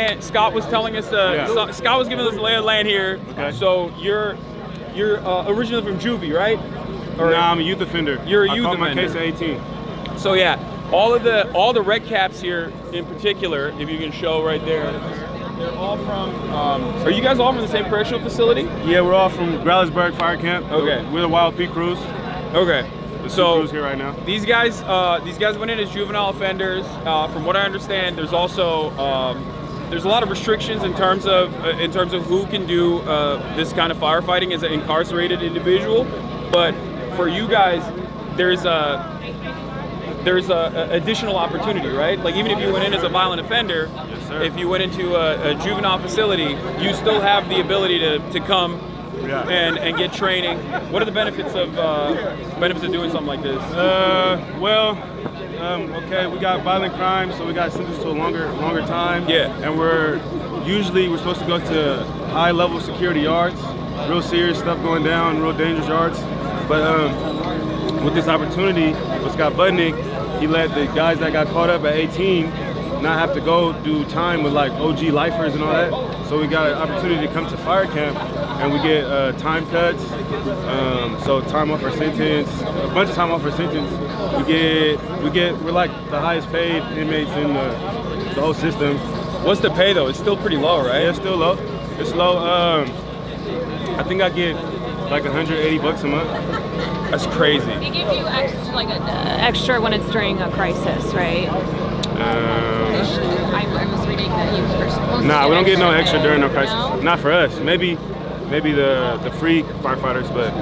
And Scott was telling us, Scott was giving us the lay of the land here. Okay. So you're originally from juvie, right? Or nah, I'm a youth offender. You're a youth offender. offender. I caught my case at 18. So yeah, all the red caps here in particular, if you can show right there, they're all from. Are you guys all from the same correctional facility? Yeah, we're all from Growlersburg Fire Camp. Okay. We're the Wild Peak Crews. Okay. So crews here right now. These guys went in as juvenile offenders. From what I understand, there's also there's a lot of restrictions in terms of who can do this kind of firefighting as an incarcerated individual. But for you guys, there's a additional opportunity, right? Like even if you went in as a violent offender, yes, sir. if you went into a juvenile facility, you still have the ability to come and get training. What are the benefits of doing something like this? Okay, we got violent crime, so we got sentenced to a longer time. Yeah. And we're supposed to go to high level security yards, real serious stuff going down, real dangerous yards. But with this opportunity with Scott Budnick, he let the guys that got caught up at 18 not have to go do time with like OG lifers and all that. So we got an opportunity to come to fire camp and we get time cuts, so time off our sentence, a bunch of time off our sentence. We're like the highest paid inmates in the whole system. What's the pay though? It's still pretty low, right? Yeah, it's still low. It's low. I think I get like $180 a month. That's crazy. They give you extra when it's during a crisis, right? I was reading that you were supposed to. Nah, we don't get no extra during no crisis. No? Not for us. Maybe the free firefighters, but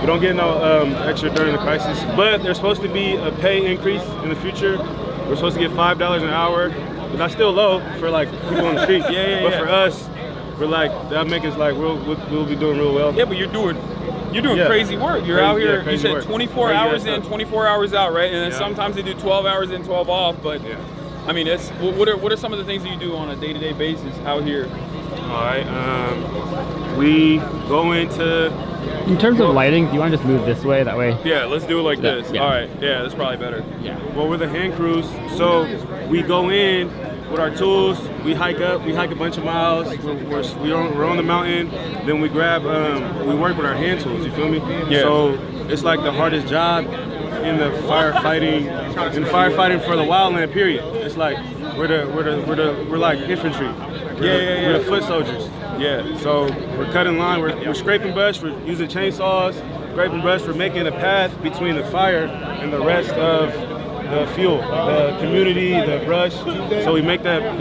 we don't get no extra during the crisis. But there's supposed to be a pay increase in the future. We're supposed to get $5 an hour, but that's still low for like people on the street. But for us, we're like that make us like we'll be doing real well. Yeah, but you're doing crazy work. You're out here. You said 24 hours in, 24 hours out, right? And then sometimes they do 12 hours in, 12 off. But I mean, what are some of the things that you do on a day-to-day basis out here? All right. We go into. In terms of lighting, do you want to just move this way? That way. Yeah, let's do it like this. Yeah. All right. Yeah, that's probably better. Yeah. Well, we're the hand crews, so we go in with our tools. We hike up. We hike a bunch of miles. We're on the mountain. Then we grab. We work with our hand tools. You feel me? Yeah. So it's like the hardest job in the firefighting. In firefighting for the wildland. Period. It's like we're like infantry. We're the foot soldiers. Yeah. So we're cutting line. We're scraping brush. We're using chainsaws. Scraping brush. We're making a path between the fire and the rest of the fuel, the community, the brush. So we make that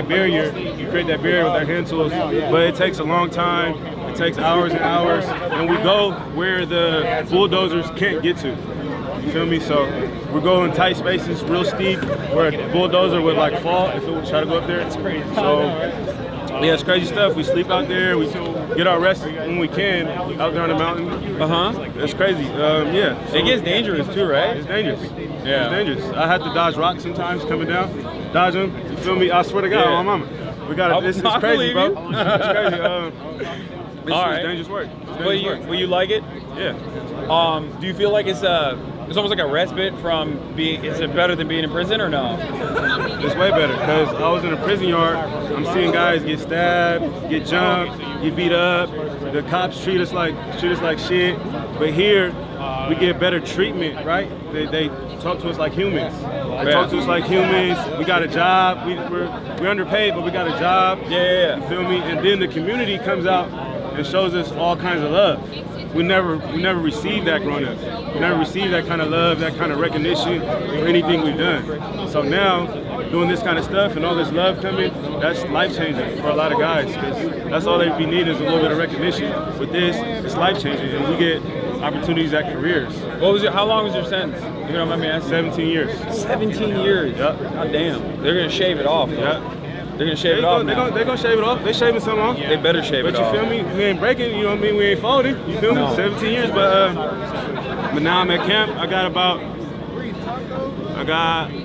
barrier. We create that barrier with our hand tools. But it takes a long time. It takes hours and hours. And we go where the bulldozers can't get to. You feel me? So we're going tight spaces, real steep, where a bulldozer would like fall if it would try to go up there. It's crazy. So yeah, it's crazy stuff. We sleep out there. We get our rest when we can out there on the mountain. It's crazy. Yeah. So it gets dangerous too, right? It's dangerous. Yeah. It's dangerous. I have to dodge rocks sometimes coming down. Dodge them. You feel me? I swear to God, my mama. We got this. It's crazy, bro. It's crazy. It's dangerous work. Will you like it? Yeah. Do you feel like it's almost like a respite from being? Is it better than being in prison or no? It's way better because I was in a prison yard. I'm seeing guys get stabbed, get jumped, get beat up. The cops treat us like shit. But here, we get better treatment, right? They talk to us like humans. They talk to us like humans. We got a job. We're underpaid, but we got a job. Yeah. You feel me? And then the community comes out and shows us all kinds of love. We never received that growing up. We never received that kind of love, that kind of recognition for anything we've done. So now, doing this kind of stuff and all this love coming, that's life-changing for a lot of guys, because that's all they be needing is a little bit of recognition. With this, it's life-changing, and we get opportunities at careers. How long was your sentence? You don't mind me asking? 17 years. 17 years? Yep. God damn. They're gonna shave it off. Yep. They're gonna shave it off now. They're gonna shave it off. They shaving something off. They better shave it off. But you feel me? We ain't breaking, you know what I mean? We ain't folding. You feel me? 17 years, but now I'm at camp. I got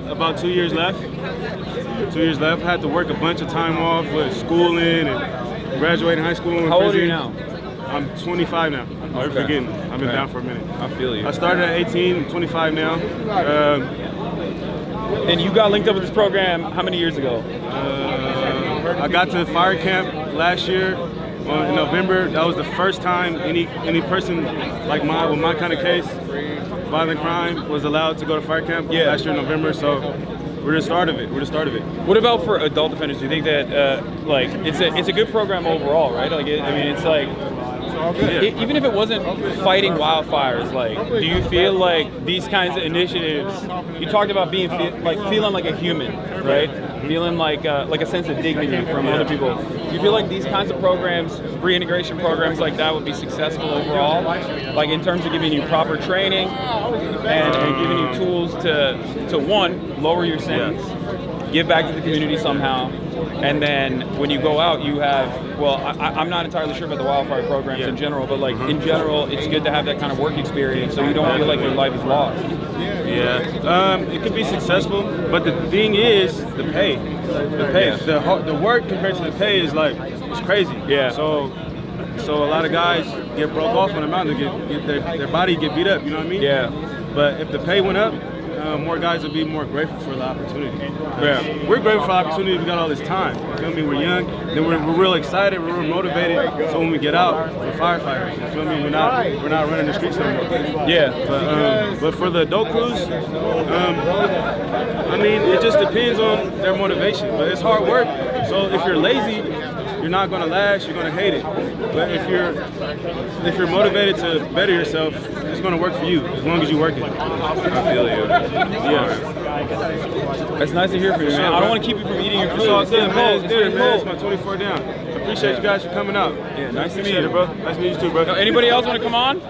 about 2 years left. 2 years left. I had to work a bunch of time off with schooling and graduating high school. How old are you now? I'm 25 now. I'm forgetting. I've been down for a minute. I feel you. I started at 18, I'm 25 now. And you got linked up with this program how many years ago? I got to fire camp last year in November. That was the first time any person like with my kind of case, violent crime, was allowed to go to fire camp last year in November. So we're the start of it. What about for adult offenders? Do you think that like it's a good program overall, right? Like it's like even if it wasn't fighting wildfires, like do you feel like these kinds of initiatives? You talked about being feeling like a human, right? Feeling like a sense of dignity from other people. Do you feel like these kinds of programs, reintegration programs like that, would be successful overall? Like in terms of giving you proper training and giving you tools to one, lower your sentence, give back to the community somehow, and then when you go out, you have, well, I'm not entirely sure about the wildfire programs in general, but like in general, it's good to have that kind of work experience so you don't feel like your life is lost. Yeah, it could be successful, but the thing is the pay. The work compared to the pay is like, it's crazy. Yeah. So a lot of guys get broke off on the mountain, get their body get beat up. You know what I mean? Yeah. But if the pay went up, more guys would be more grateful for the opportunity. Yeah. We're grateful for the opportunity. We got all this time. You feel me? We're young. Then we're real excited. We're real motivated. So when we get out, we're firefighters. You feel me? We're not running the streets anymore. Yeah. But for the adult crews, I mean, it just depends on their motivation. But it's hard work. So if you're lazy, you're not going to last. You're going to hate it. But if you're motivated to better yourself, it's going to work for you as long as you work it. I feel you. Yeah. It's nice to hear from you, man. I don't want to keep you from eating your food. It's all good, man. It's good, man. It's my 24 down. I appreciate you guys for coming out. Yeah, nice to meet you, bro. Nice to meet you too, bro. Anybody else want to come on?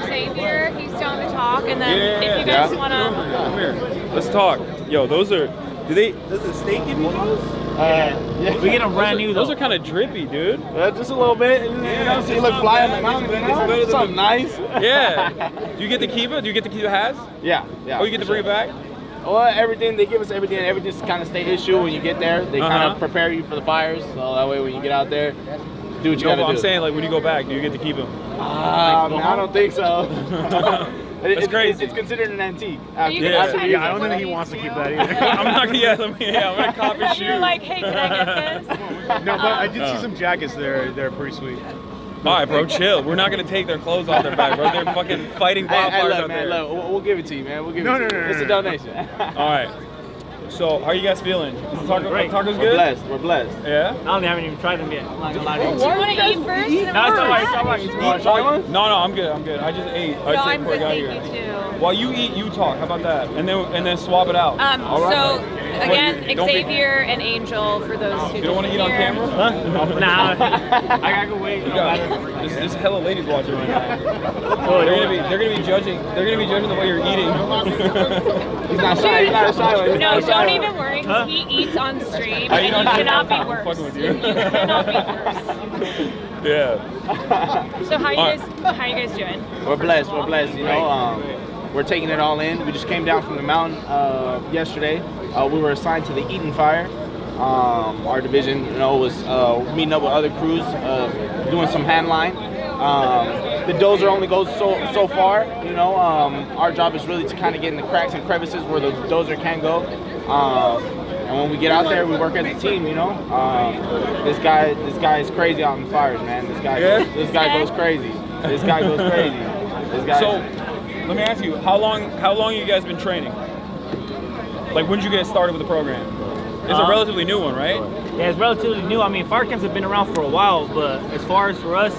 Xavier, he's down to talk, and then if you guys want to... Come here. Let's talk. Yo, those are... does the state give you those? Yeah. We get them brand new. Those are kind of drippy, dude. Just a little bit. You know, so you look fly on the mountain. It's something nice. Yeah. Do you get to keep it? Do you get to keep the hats? Yeah. Oh, you get to bring it back? Well, everything, they give us everything. Everything's kind of state issue when you get there. They kind of prepare you for the fires. So that way when you get out there, do what you gotta do. I'm saying, like, when you go back, do you get to keep them? I don't think so. That's crazy. It's considered an antique. I don't think he wants to keep that either. I'm not gonna. I'm gonna cop his shoe. You're like, hey, can I get this? No, but I did see some jackets there. They're pretty sweet. All right, bro, chill. We're not gonna take their clothes off their back, bro. They're fucking fighting wildfires out there. Look, we'll give it to you, man. We'll give it to you. It's a donation. All right. So, how are you guys feeling? Is the tacos good? We're blessed. Yeah? I haven't even tried them yet. I'm not gonna lie to you. Do you want to eat first? No, I'm good. I just ate. I'm good, thank you too. While you eat, you talk. How about that? And then swap it out. So again, Xavier and Angel for those who you don't want to eat on camera? Huh? Nah. I gotta go wait. There's hella ladies watching right now. They're gonna be judging. They're gonna be judging the way you're eating. He's not shy. He's not a shy one. No, don't even worry. Huh? He eats on stream, and you cannot be worse. Fucking with you. You cannot be worse. Yeah. So how you guys doing? We're blessed. You know, we're taking it all in. We just came down from the mountain yesterday. We were assigned to the Eaton Fire. Our division, you know, was meeting up with other crews, doing some hand line. The dozer only goes so far, you know. Our job is really to kind of get in the cracks and crevices where the dozer can go. And when we get out there, we work as a team, you know. This guy is crazy out in the fires, man. This guy goes crazy. So, let me ask you, how long you guys been training? Like, when did you get started with the program? It's a relatively new one, right? Yeah, it's relatively new. I mean, fire camps have been around for a while, but as far as for us,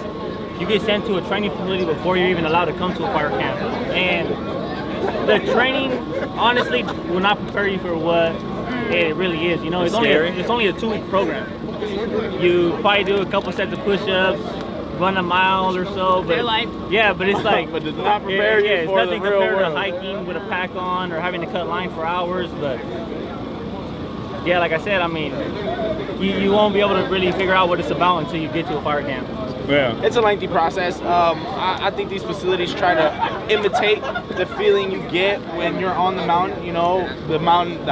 you get sent to a training facility before you're even allowed to come to a fire camp. And the training, honestly, will not prepare you for what it really is. You know, it's only a 2-week program. You probably do a couple sets of push-ups, run a mile or so. But yeah, but it's like, but does not prepare you for the real world. To hiking with a pack on or having to cut line for hours. But yeah, like I said, I mean, you won't be able to really figure out what it's about until you get to a fire camp. Yeah. It's a lengthy process. I think these facilities try to imitate the feeling you get when you're on the mountain. You know, the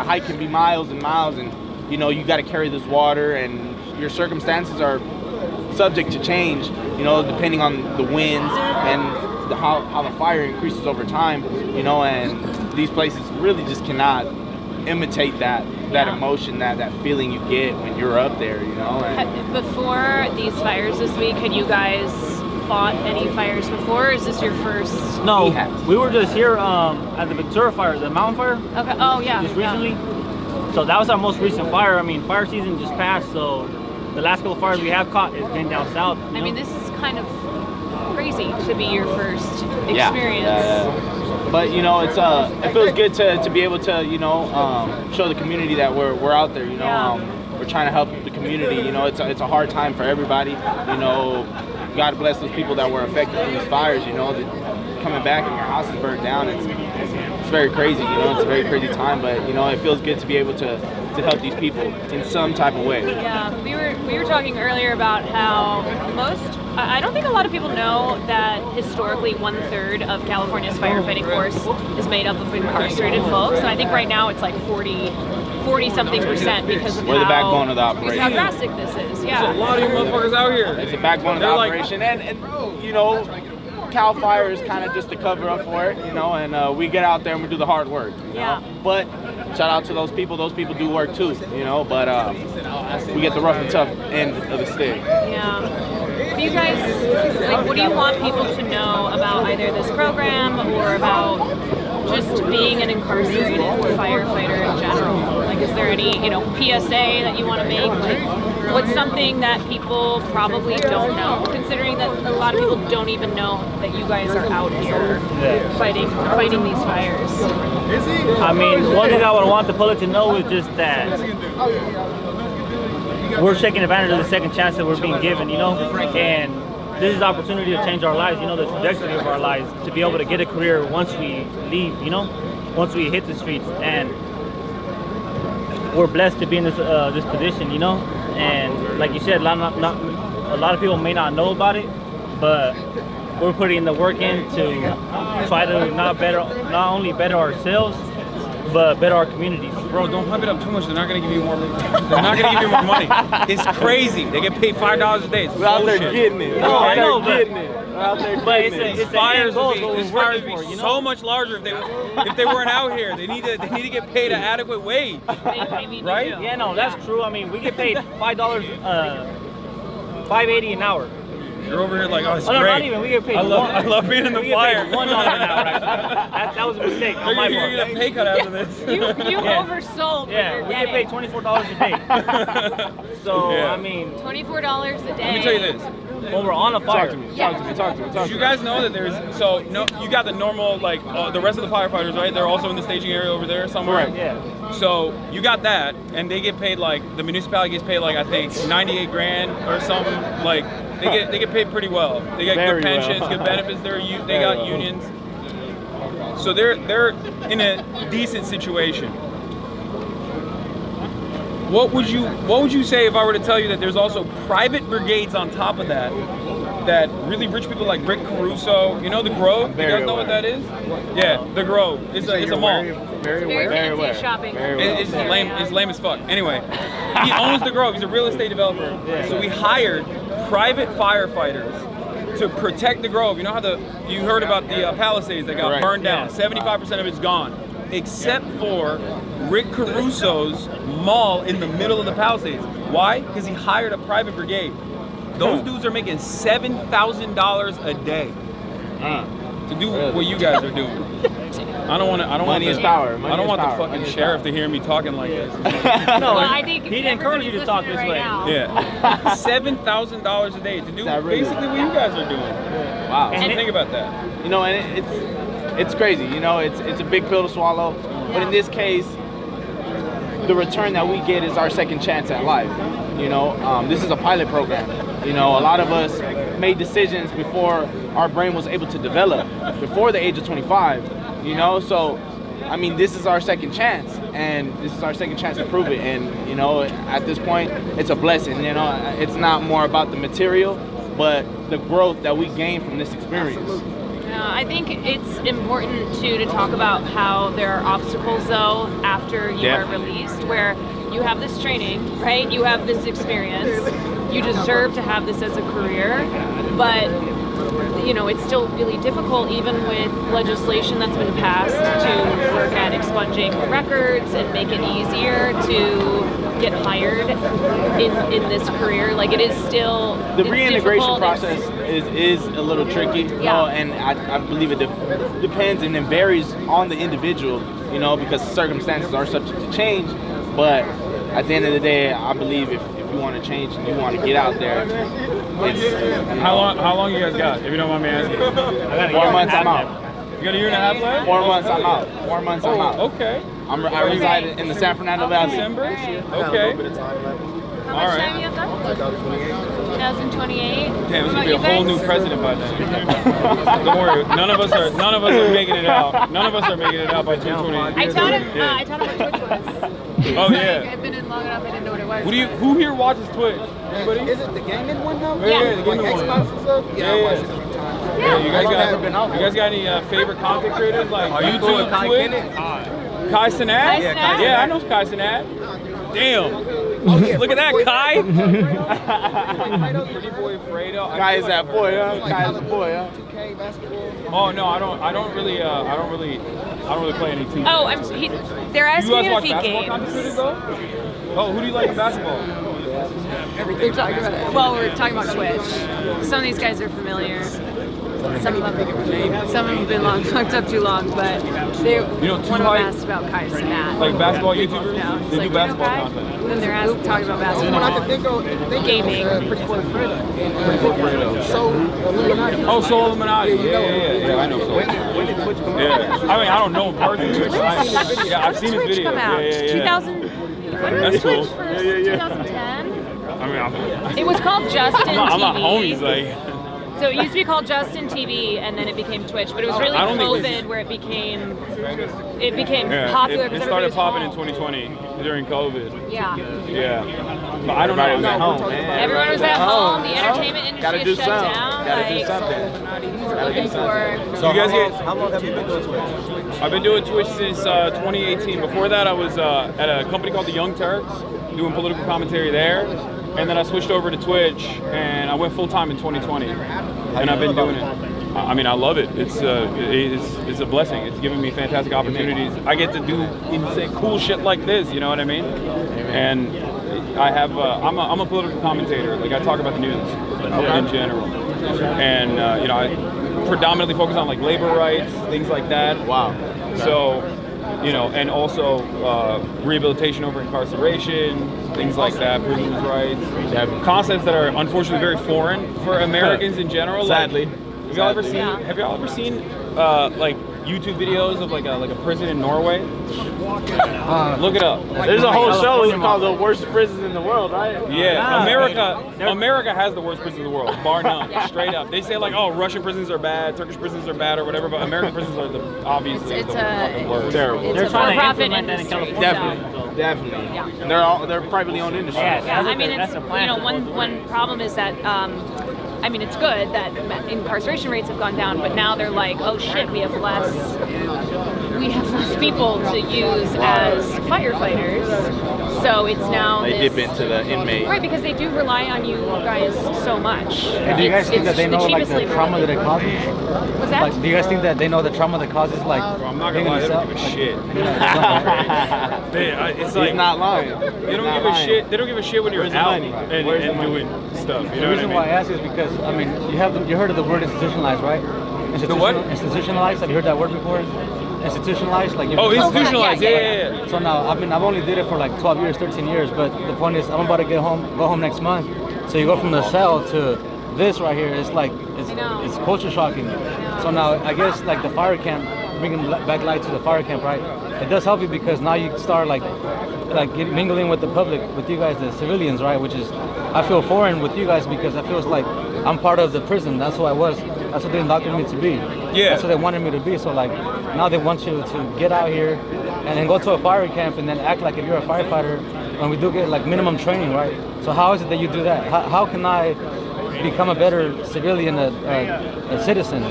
hike can be miles and miles, and you know, you got to carry this water, and your circumstances are subject to change, you know, depending on the winds and how the fire increases over time, you know, and these places really just cannot imitate that that emotion, that feeling you get when you're up there, you know. And Before these fires this week, had you guys fought any fires before, or is this your first? No, has. we were just here at the Ventura fire, the mountain fire, Okay. Oh yeah. just yeah. recently. So that was our most recent fire. I mean, fire season just passed, so the last couple of fires we have caught has been down south. I mean, this is kind of crazy to be your first experience. Yeah. But you know, it's it feels good to be able to, you know, show the community that we're out there. You know, Yeah. we're trying to help the community. You know, it's a hard time for everybody. You know, God bless those people that were affected in these fires. You know, coming back and your house is burnt down. It's very crazy. You know, it's a very crazy time. But you know, it feels good to be able to help these people in some type of way. Yeah, we were talking earlier about how I don't think a lot of people know that historically 1/3 of California's firefighting force is made up of incarcerated folks, and I think right now it's like 40-something% because of We're the backbone of the operation. how drastic this is. Yeah. There's a lot of you motherfuckers out here. It's the backbone of the They're like- operation, and you know, Cal Fire is kind of just to cover up for it, you know, and we get out there and we do the hard work. You know? Yeah. But shout out to those people. Those people do work too, you know. But we get the rough and tough end of the stick. Yeah. What do you guys like? What do you want people to know about either this program or about just being an incarcerated firefighter in general? Like, is there any, you know, PSA that you want to make? Like, what's something that people probably don't know, considering that a lot of people don't even know that you guys are out here fighting these fires? I mean, one thing I would want the public to know is just that we're taking advantage of the second chance that we're being given, you know, and this is the opportunity to change our lives, you know, the trajectory of our lives, to be able to get a career once we leave, you know, once we hit the streets. And we're blessed to be in this position, you know, and like you said, a lot of people may not know about it, but we're putting the work in to try to not only better ourselves, but better our communities. Bro, don't pump it up too much. They're not gonna give you more. They're not gonna give you more money. It's crazy. They get paid $5 a day. It's We're out there bullshit. getting it. No, I know, but We're out there but getting it. it's Fires goal, would is what be, we're this fires working would for, be you know? so much larger if they weren't out here. They need to get paid an adequate wage. I mean, you Right? do. Yeah, no, that's true. I mean, we get paid $5, $5.80 an hour. You're over here like, oh, it's Oh, no, great. not even. We get paid. I love being in the we get fire. paid $1 an hour. Actually. That was a mistake on my You're gonna part. get a pay cut after this. You Yeah. oversold. Yeah, what we you're get paid getting. $24 a day. So Yeah. I mean, $24 a day. Let me tell you this. when we're on a fire, Talk to me. Did you guys know that there's you got the normal like the rest of the firefighters, right? They're also in the staging area over there somewhere. Correct. yeah. So you got that, and they get paid like the municipality gets paid like I think 98 grand or something. Like they get paid pretty well. They get Very good pensions, well. good benefits. They Very got well. unions. So they're in a decent situation. What would you say if I were to tell you that there's also private brigades on top of that really rich people like Rick Caruso, you know the Grove? You Very guys know what aware. that is? Yeah, the Grove. It's a mall. Very fancy aware. shopping. Very well. It's lame as fuck. Anyway, he owns the Grove. He's a real estate developer. So we hired private firefighters to protect the Grove. You know how you heard about the Palisades that got Correct. burned down. Yeah. 75% of it's gone, except for Rick Caruso's mall in the middle of the Palisades. Why? Because he hired a private brigade. Those dudes are making $7,000 a day to do what you guys are doing. I don't want Money is power. Money I don't is want power. the fucking Money is sheriff power. to hear me talking like this. No, Well, I think he didn't encourage you to everybody's talk listening this right way. now. Yeah, $7,000 a day to do That really- basically what you guys are doing. Wow. So think about that. You know, and it's crazy. You know, it's a big pill to swallow. But in this case, the return that we get is our second chance at life. You know, this is a pilot program. You know, a lot of us made decisions before our brain was able to develop, before the age of 25. You know, so I mean, this is our second chance, and this is our second chance to prove it. And you know, at this point, it's a blessing. You know, it's not more about the material, but the growth that we gain from this experience. I think it's important too to talk about how there are obstacles though after you are Definitely. released, where you have this training, right? You have this experience. You deserve to have this as a career, but it's still really difficult, even with legislation that's been passed to work at expunging records and make it easier to get hired in this career. Like, it is still The it's reintegration difficult. process is a little tricky, and I believe it depends and it varies on the individual, because circumstances are subject to change. But at the end of the day, I believe if you want to change and you want to get out there, it's How long you guys got? If you don't mind me asking. I got 4 months I'm out. You got a year and a half left? 4 months I'm out. 4 months I'm out. Okay. I reside in the San Fernando Valley. December? Okay. How much time you have left? 2028. Damn, it's What gonna be a about whole you new guys? president by then. Don't worry, none of us are making it out. None of us are making it out by 2028. I taught him what Twitch was. Oh yeah. I've been in long enough, I didn't know what it was. Who here watches Twitch? Anybody? Is it the gaming one though? Yeah, the Like gaming one. Xbox and stuff? Yeah, I Yeah, watched yeah. it a few times. Yeah, you I've guys got any favorite content creators like Are you cool with YouTube, Kai Twitch? Kenneth? Kai Cenat? Yeah, Kai Yeah, I Cenat. know Kai Cenat. Damn. Look at that, Kai. Pretty boy Fredo. Guy is that boy, huh? Guy is a boy, huh? 2K basketball. Oh no, I don't really play any 2K. Oh, they're You asking guys me to watch feed basketball games. commentators though? Oh, who do you like in basketball? They're talking about, well, we're talking about Twitch. Some of these guys are familiar. Some of them have been locked up too long, but they know, one of them asked about Kai Cenat. Like basketball YouTubers? No, he's They like, do basketball Kai? content. Then they're talking about One I can basketball. think of Gaming. Pretty Boy Fredo. So Illuminati. Oh, Soul Illuminati. Yeah, I know Soul. Yeah. I mean, I don't know him personally. I've seen his Twitch videos. come out? Yeah. 2000. When That's was cool. Twitch first? 2010. I mean, It was called Justin I'm not TV. homies. Like, So it used to be called Justin TV, and then it became Twitch. But it was really I don't think COVID where it became yeah, popular. it 'cause started everybody popping in was home. 2020 during COVID. Yeah. Yeah. But I don't Everybody was know. at home, man. Everyone was at home. The entertainment Gotta industry do is shut something. down. Gotta do like, something. we're looking for. So you guys get? How long have you been doing Twitch? I've been doing Twitch since 2018. Before that, I was at a company called the Young Turks, doing political commentary there. And then I switched over to Twitch, and I went full time in 2020. And I've been doing it. I mean, I love it. It's a blessing. It's given me fantastic opportunities. I get to do insane, cool shit like this. You know what I mean? And I have. I'm a political commentator. Like, I talk about the news in general. And I predominantly focus on like labor rights, things like that. Wow. So, and also rehabilitation over incarceration, things like that, prisoners' rights, concepts that are unfortunately very foreign for Americans in general. Sadly. Like, have y'all ever seen like YouTube videos of like a prison in Norway? Look it up. There's a whole show called The Worst Prisons in the World, right? Yeah, America has the worst prisons in the world, bar none, straight up. They say like, oh, Russian prisons are bad, Turkish prisons are bad, or whatever, but American prisons are obviously It's the a- fucking worst. Terrible. It's They're a trying to for-profit implement that in industry. California. Definitely. Definitely. Yeah. And they're privately owned industry. Yeah, I mean, That's it's, the plan. one problem is that, I mean, it's good that incarceration rates have gone down, but now they're like, oh shit, we have less people to use as firefighters. So it's now They this, dip into the inmate. right, because they do rely on you guys so much. And do you guys think that they know like cheapest the labor. trauma that it causes? What's that? Like, do you guys think that they know the trauma that causes like? Bro, I'm not being gonna lie, in they the don't give a cell? shit. Like, It's He's like not lying. they don't give a shit. They don't give a shit when you're Where's the out money? and Where's the money? doing stuff. You the know what I reason mean? why I ask is because I mean you heard of the word institutionalized, right? The what? Institutionalized. Have you heard that word before? Institutionalized, like. Oh, institutionalized. Yeah. So now I've only did it for like 12 years, 13 years, but the point is I'm about to go home next month. So you go from the cell to this right here. It's like it's culture shocking. So now I guess like the fire camp, bringing back light to the fire camp, right? It does help you because now you start mingling with the public, with you guys, the civilians, right? Which is I feel foreign with you guys because I feel like I'm part of the prison. That's who I was. That's what they indoctrinated me to be. Yeah. That's what they wanted me to be. So like now they want you to get out here and then go to a fire camp and then act like if you're a firefighter. And we do get like minimum training, right? So how is it that you do that? How can I become a better civilian, a citizen?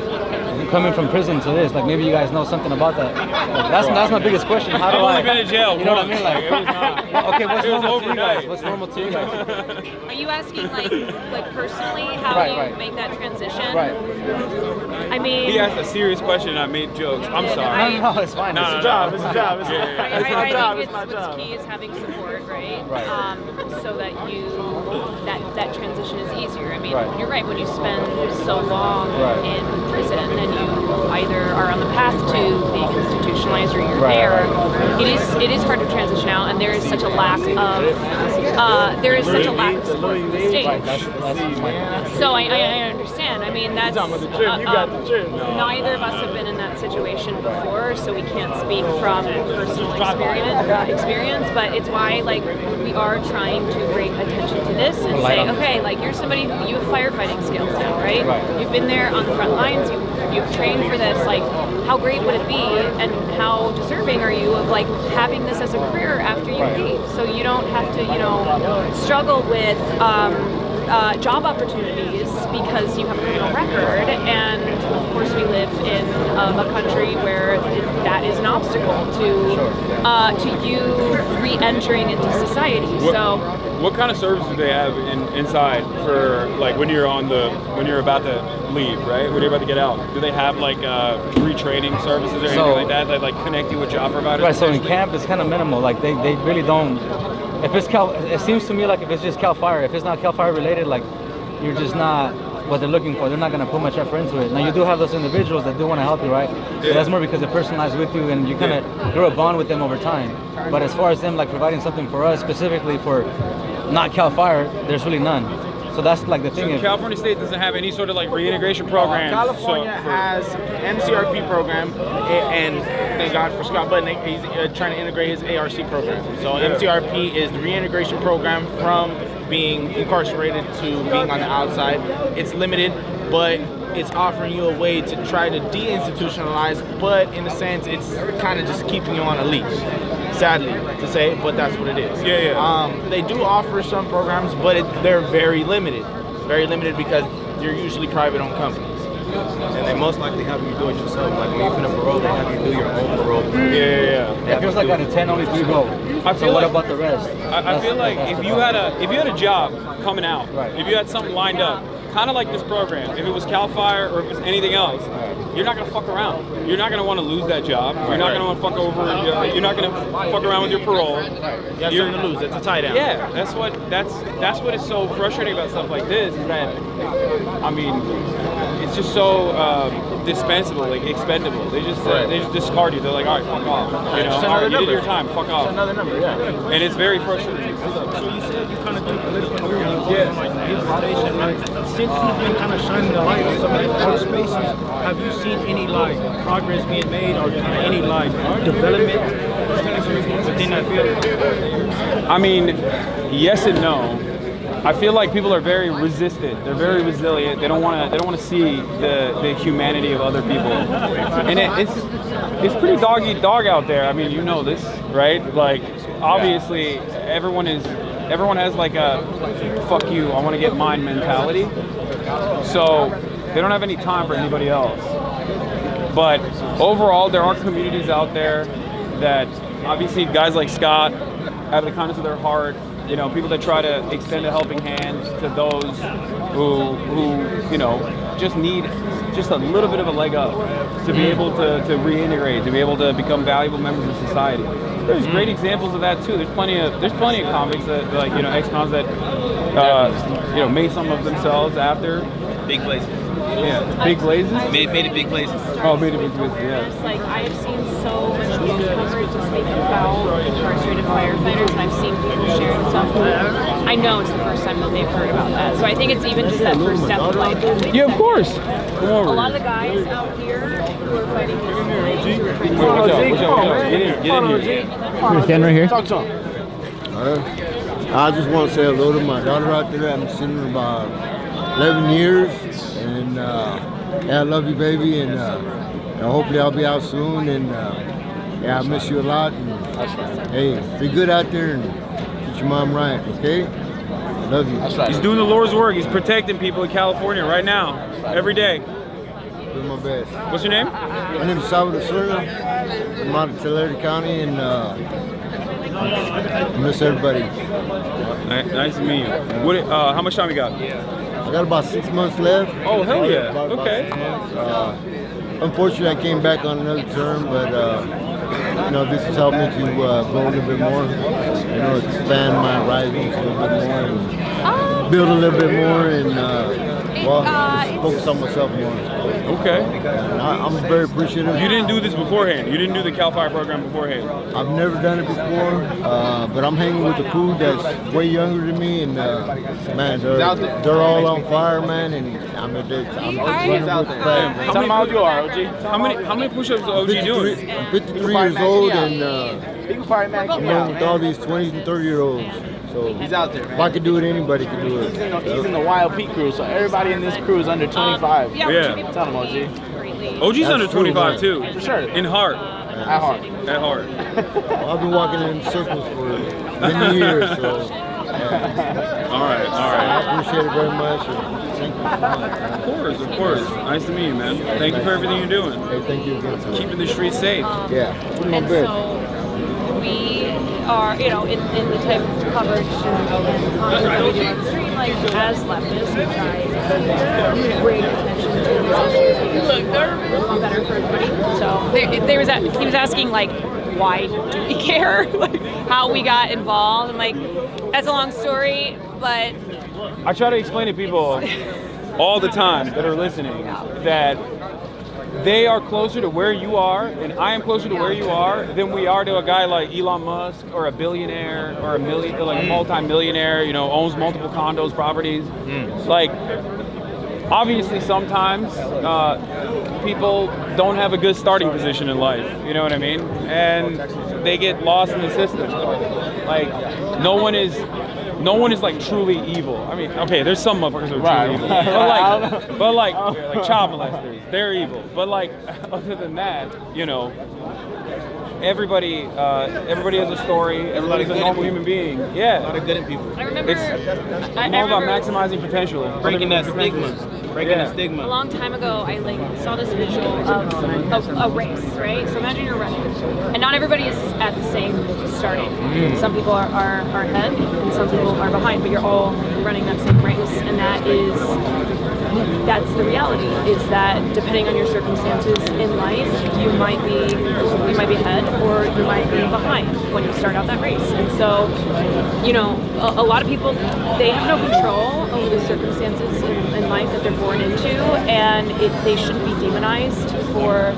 coming from prison to this? Like maybe you guys know something about that. Like, that's my biggest question. How do I've only been in jail. You know what I once. mean? Like, it was not. okay, what's It was normal to you overnight. guys? What's normal to you guys? Are you asking like personally how Right, you right. make that transition? Right. I mean, He asked a serious question and I made jokes. I'm Yeah, sorry. No, it's fine. No, It's no, a no. job. It's a job. It's I my job. think It's my what's job. key is having support, right? Right. So that that transition is easier. I mean, Right. you're right. When you spend so long Right. in prison, and you either are on the path to being institutionalized or you're Right, there, right. it is hard to transition out, and there is such a lack of support from the state. Right. That's my. So I understand. I mean, that's neither of us have been in that situation before, so we can't speak from personal experience. But it's why we are trying to bring attention to this and say, okay, you're somebody who you have firefighting skills now, right? You've been there on the front lines. You've trained for this. How great would it be, and how deserving are you of having this as a career after you leave, so you don't have to struggle with job opportunities because you have a criminal record. And of course we live in a country where that is an obstacle to you re-entering into society. What kind of service do they have inside for when you're about to leave, right? When you're about to get out? Do they have retraining services or anything like that? That connect you with job providers? Right. So in camp it's kind of minimal. They really don't. If it's it seems to me if it's just Cal Fire, if it's not Cal Fire related, you're just not what they're looking for. They're not going to put much effort into it. Now you do have those individuals that do want to help you, right? Yeah. But that's more because they're personalized with you and you kind of grow a bond with them over time. But as far as them providing something for us specifically for not Cal Fire, there's really none. So that's the thing. So California State doesn't have any sort of reintegration program. California has MCRP program, and thank God for Scott Button, he's trying to integrate his ARC program. So MCRP is the reintegration program from being incarcerated to being on the outside. It's limited, but it's offering you a way to try to deinstitutionalize, but in a sense, it's kind of just keeping you on a leash. Sadly to say, but that's what it is. They do offer some programs, but they're very limited because they're usually private-owned companies. And they most likely have you do it yourself. When you finish parole, they have you do your own parole. It feels like out of 10, only 3 go. So what about the rest? I feel like if you had a job coming out, if you had something lined up, kind of like this program, if it was Cal Fire or if it was anything else, you're not gonna fuck around. You're not gonna want to lose that job. You're not gonna want to fuck over. You're not gonna fuck around with your parole. You have something to lose. It's a tie down. Yeah, that's what is so frustrating about stuff like this. Is that it's just so dispensable, expendable. They just discard you. They're like, all right, fuck off. All right, you did your time. Fuck off. Another number, And it's very frustrating. So you said you kind of do political organization, right? Since you've been kind of shining the light on some of the other spaces, have you seen any progress being made or any development within that field? Yes and no. I feel like people are very resistant. They're very resilient. They don't want to see the humanity of other people, and it's pretty dog eat dog out there. You know this, right? Obviously, everyone has a fuck you, I want to get mine mentality. So they don't have any time for anybody else. But overall, there are communities out there that obviously guys like Scott, out of the kindness of their heart, people that try to extend a helping hand to those who just need just a little bit of a leg up to be able to reintegrate, to be able to become valuable members of society. There's great examples of that too. There's plenty of convicts that ex-cons that made some of themselves after Big places. Yeah, big blazes. Made it big places. Oh, made it big places. Yeah. I've seen so much news coverage about incarcerated firefighters, and I've seen people sharing stuff. I know it's the first time that they've heard about that, so I think it's even just that first step of yeah, of course. Come over. A lot of the guys out here who are fighting this flames, who are trying to Get in here. Stand right here. Talk to him. I just want to say hello to my daughter out there. I haven't seen her about 11 years. And I love you, baby. And hopefully I'll be out soon. And I miss you a lot. And hey, be good out there and get your mom right, okay? Love you. He's doing the Lord's work. He's protecting people in California right now, every day. doing my best. What's your name? My name is Salvador Serna. I'm out of Tulare County, and I miss everybody. Nice to meet you. What? How much time you got? I got about 6 months left. Oh, hell yeah. About Okay. 6 months. Unfortunately, I came back on another term, but you know, this has helped me to grow a little bit more. You know, expand my horizons a little bit more, and build a little bit more, and just focus on myself more. Okay. And I'm very appreciative. You didn't do this beforehand. You didn't do the Cal Fire program beforehand. I've never done it before, but I'm hanging with a crew that's way younger than me, and man, they're all on fire, man, and I'm running with the pack. Tell them how you are, OG. How many push-ups is OG doing? I'm 53 years old, and He can fire max I'm you going out, with man. all these 20s and 30-year-olds. So He's out there, if I man. could do it, anybody can do it. He's in the Wild Peak crew, so everybody in this crew is under 25. Yeah. Tell them, OG. OG's That's under true, 25 man. too. For sure. In heart. At heart. At heart. Well, I've been walking in circles for many years, so All right. I appreciate it very much. And thank you so much. Of course. Nice to meet you, man. Thank you for everything you're doing. Hey, thank you again. Keeping the streets safe. Yeah, doing my And best. so we are, you know, in the type of coverage and content that we do on the street, like as leftists, we try to bring attention to these issues that become better for everybody. So he was asking like, why do we care? Like how we got involved, and like that's a long story, but I try to explain to people all the time that are listening that they are closer to where you are, and I am closer to where you are than we are to a guy like Elon Musk or a billionaire or a multi-millionaire, you know, owns multiple condos, properties. Like, obviously sometimes people don't have a good starting position in life, you know what I mean? And they get lost in the system. Like, no one is like truly evil. I mean, okay, there's some motherfuckers who are truly evil, but like child molesters, they're evil. But like, other than that, you know, everybody has a story. Everybody's a normal human being. Yeah. A lot of good in people. I remember It's more about maximizing potential. Breaking that stigma. Breaking the a stigma. long time ago, I like saw this visual of a race, right? So imagine you're running, and not everybody is at the same starting. Some people are ahead, and some people are behind, but you're all running that same race, and that's the reality. Is that depending on your circumstances in life, you might be ahead or you might be behind when you start out that race. And so, you know, a lot of people, they have no control over the circumstances in life that they're born into, and they shouldn't be demonized for,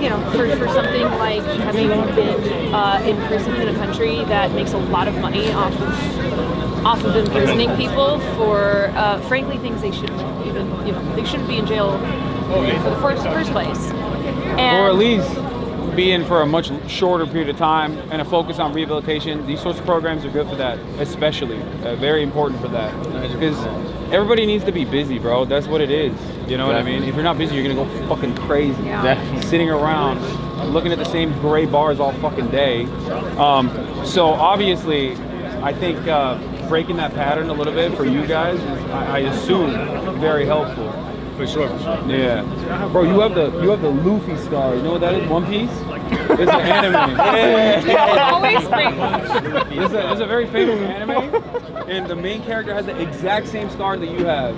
you know, for something like having been imprisoned in a country that makes a lot of money off of imprisoning people for, frankly, things they shouldn't even, you know, they shouldn't be in jail for the first place. And Or at least be in for a much shorter period of time and a focus on rehabilitation. These sorts of programs are good for that, especially. Very important for that. Because everybody needs to be busy, bro. That's what it is. You know what I mean? If you're not busy, you're going to go fucking crazy. Yeah. Sitting around, looking at the same gray bars all fucking day. So obviously, I think breaking that pattern a little bit for you guys is, I assume, very helpful. For sure. Yeah, bro, you have the Luffy scar. You know what that is? One Piece. It's an anime. Yeah. always great. It's a very famous anime, and the main character has the exact same scar that you have.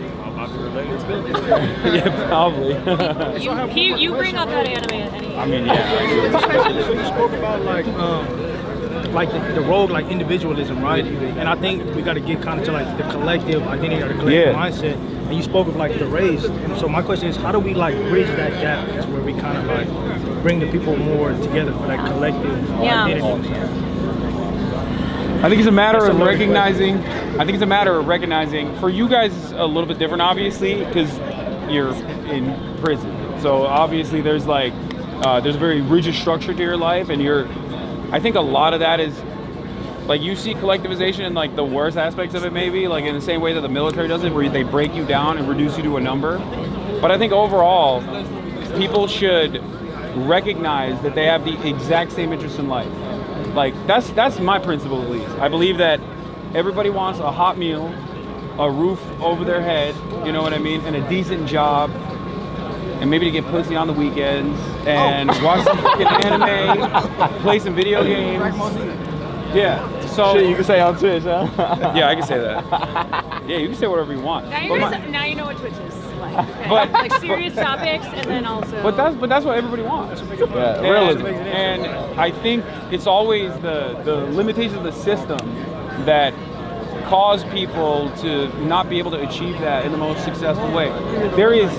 Yeah, probably. You bring up that anime at any. I mean, yeah. So you spoke about like the rogue, like individualism, right? And I think we got to get kind of to like the collective identity or the collective mindset. And you spoke of like the race. And so my question is, how do we like bridge that gap to where we kind of like bring the people more together for that collective identity? I think it's a matter of recognizing. For you guys, it's a little bit different, obviously, because you're in prison. So obviously, there's a very rigid structure to your life, and I think a lot of that is, like, you see collectivization in like the worst aspects of it, maybe like in the same way that the military does it, where they break you down and reduce you to a number. But I think overall, people should recognize that they have the exact same interests in life. Like, that's my principle, at least. I believe that everybody wants a hot meal, a roof over their head, you know what I mean, and a decent job, and maybe to get pussy on the weekends and watch some fucking anime, play some video games. Yeah. So Shit, you can say on Twitch, huh? yeah, I can say that. Yeah, you can say whatever you want. Now you know what Twitch is like. Okay? Like serious topics, and then also. But that's what everybody wants. Yeah, realism. And I think it's always the limitations of the system that cause people to not be able to achieve that in the most successful way. There is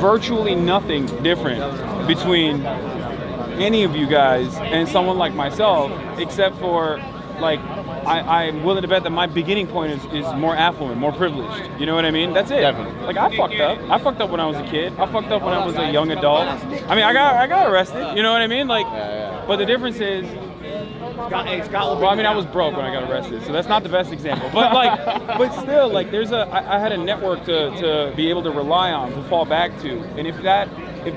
virtually nothing different between any of you guys and someone like myself, except for like I'm willing to bet that my beginning point is more affluent, more privileged. You know what I mean? That's it. Definitely. Like I fucked up. I fucked up when I was a kid. I fucked up when I was a young adult. I mean, I got arrested. You know what I mean? Like, but the difference is. Well, I mean, I was broke when I got arrested, so that's not the best example. But but still, like, I had a network to be able to rely on, to fall back to, and if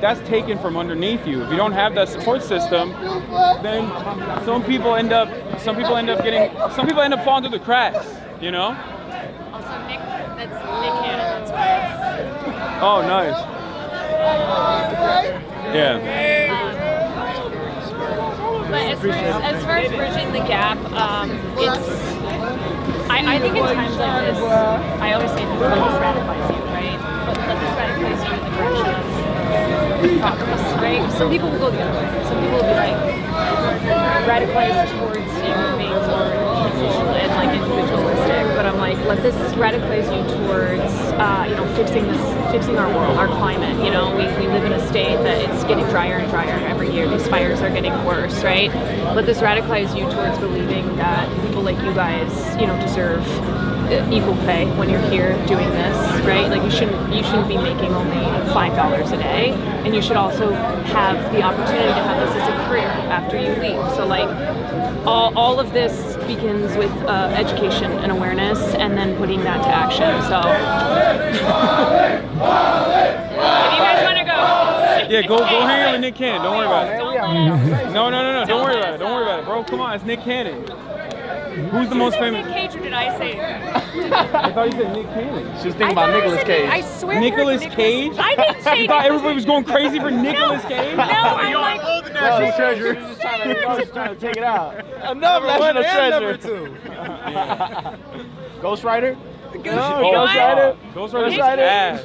that's taken from underneath you, if you don't have that support system, then some people end up falling through the cracks, you know. Also, that's Nick Cannon. That's why. Oh, nice. Yeah. But as far as bridging the gap, it's. I think in times like this, I always say people let this radicalize you, right? But let this radicalize you in the direction of progress, right? Some people will go the other way. Some people will be like radicalized towards being more peaceful and like individualistic. But I'm like, let this radicalize you towards fixing our world, our climate. You know, we live in a state that it's getting drier and drier every year. These fires are getting worse, right? Let this radicalize you towards believing that people like you guys, deserve equal pay when you're here doing this, right? Like you shouldn't be making only $5 a day, and you should also have the opportunity to have this as a career after you leave. So like all of this begins with education and awareness, and then putting that to action. So if you guys want to go, yeah, go hang out with Nick Cannon. Don't worry about it. No. Don't worry about it. Don't worry about it, bro. Come on, it's Nick Cannon. Who's the most famous? Nick Cage, or did I say? I thought you said Nick Cannon. She was thinking about Nicolas Cage. I swear. Nicolas Cage? I didn't say. You thought everybody was going crazy for Nicolas Cage? No, I'm like. National treasure. Just trying to take it out. Another national treasure. Ghost Rider. Ghost Rider. Ghost Rider. Ass.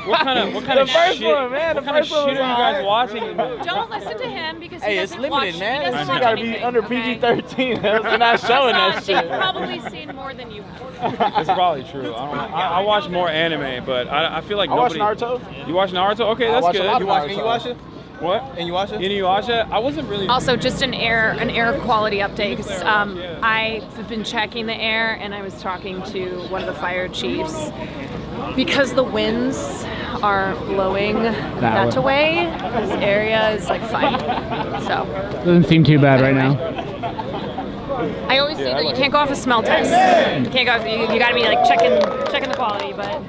What kind of The first shit? one, man. What kind of shit are you guys watching? Don't listen to him because he Hey, it's doesn't watch. limited, man. He doesn't You watch gotta be anything, under okay? PG-13. They're not showing that They've shit. probably seen more than you have. That's probably true. I watch more anime, but I feel like I watch nobody. Naruto. You watch Naruto? Okay, that's watch a good. lot of And you watch it? What? And you watch it? You watch it? I wasn't really. Also, just an air quality update, because I've been checking the air, and I was talking to one of the fire chiefs. Because the winds are blowing that way, this area is like fine. So Doesn't seem too bad right now. I always say that you can't go off a smell test. You can't go. You got to be like checking the quality, but.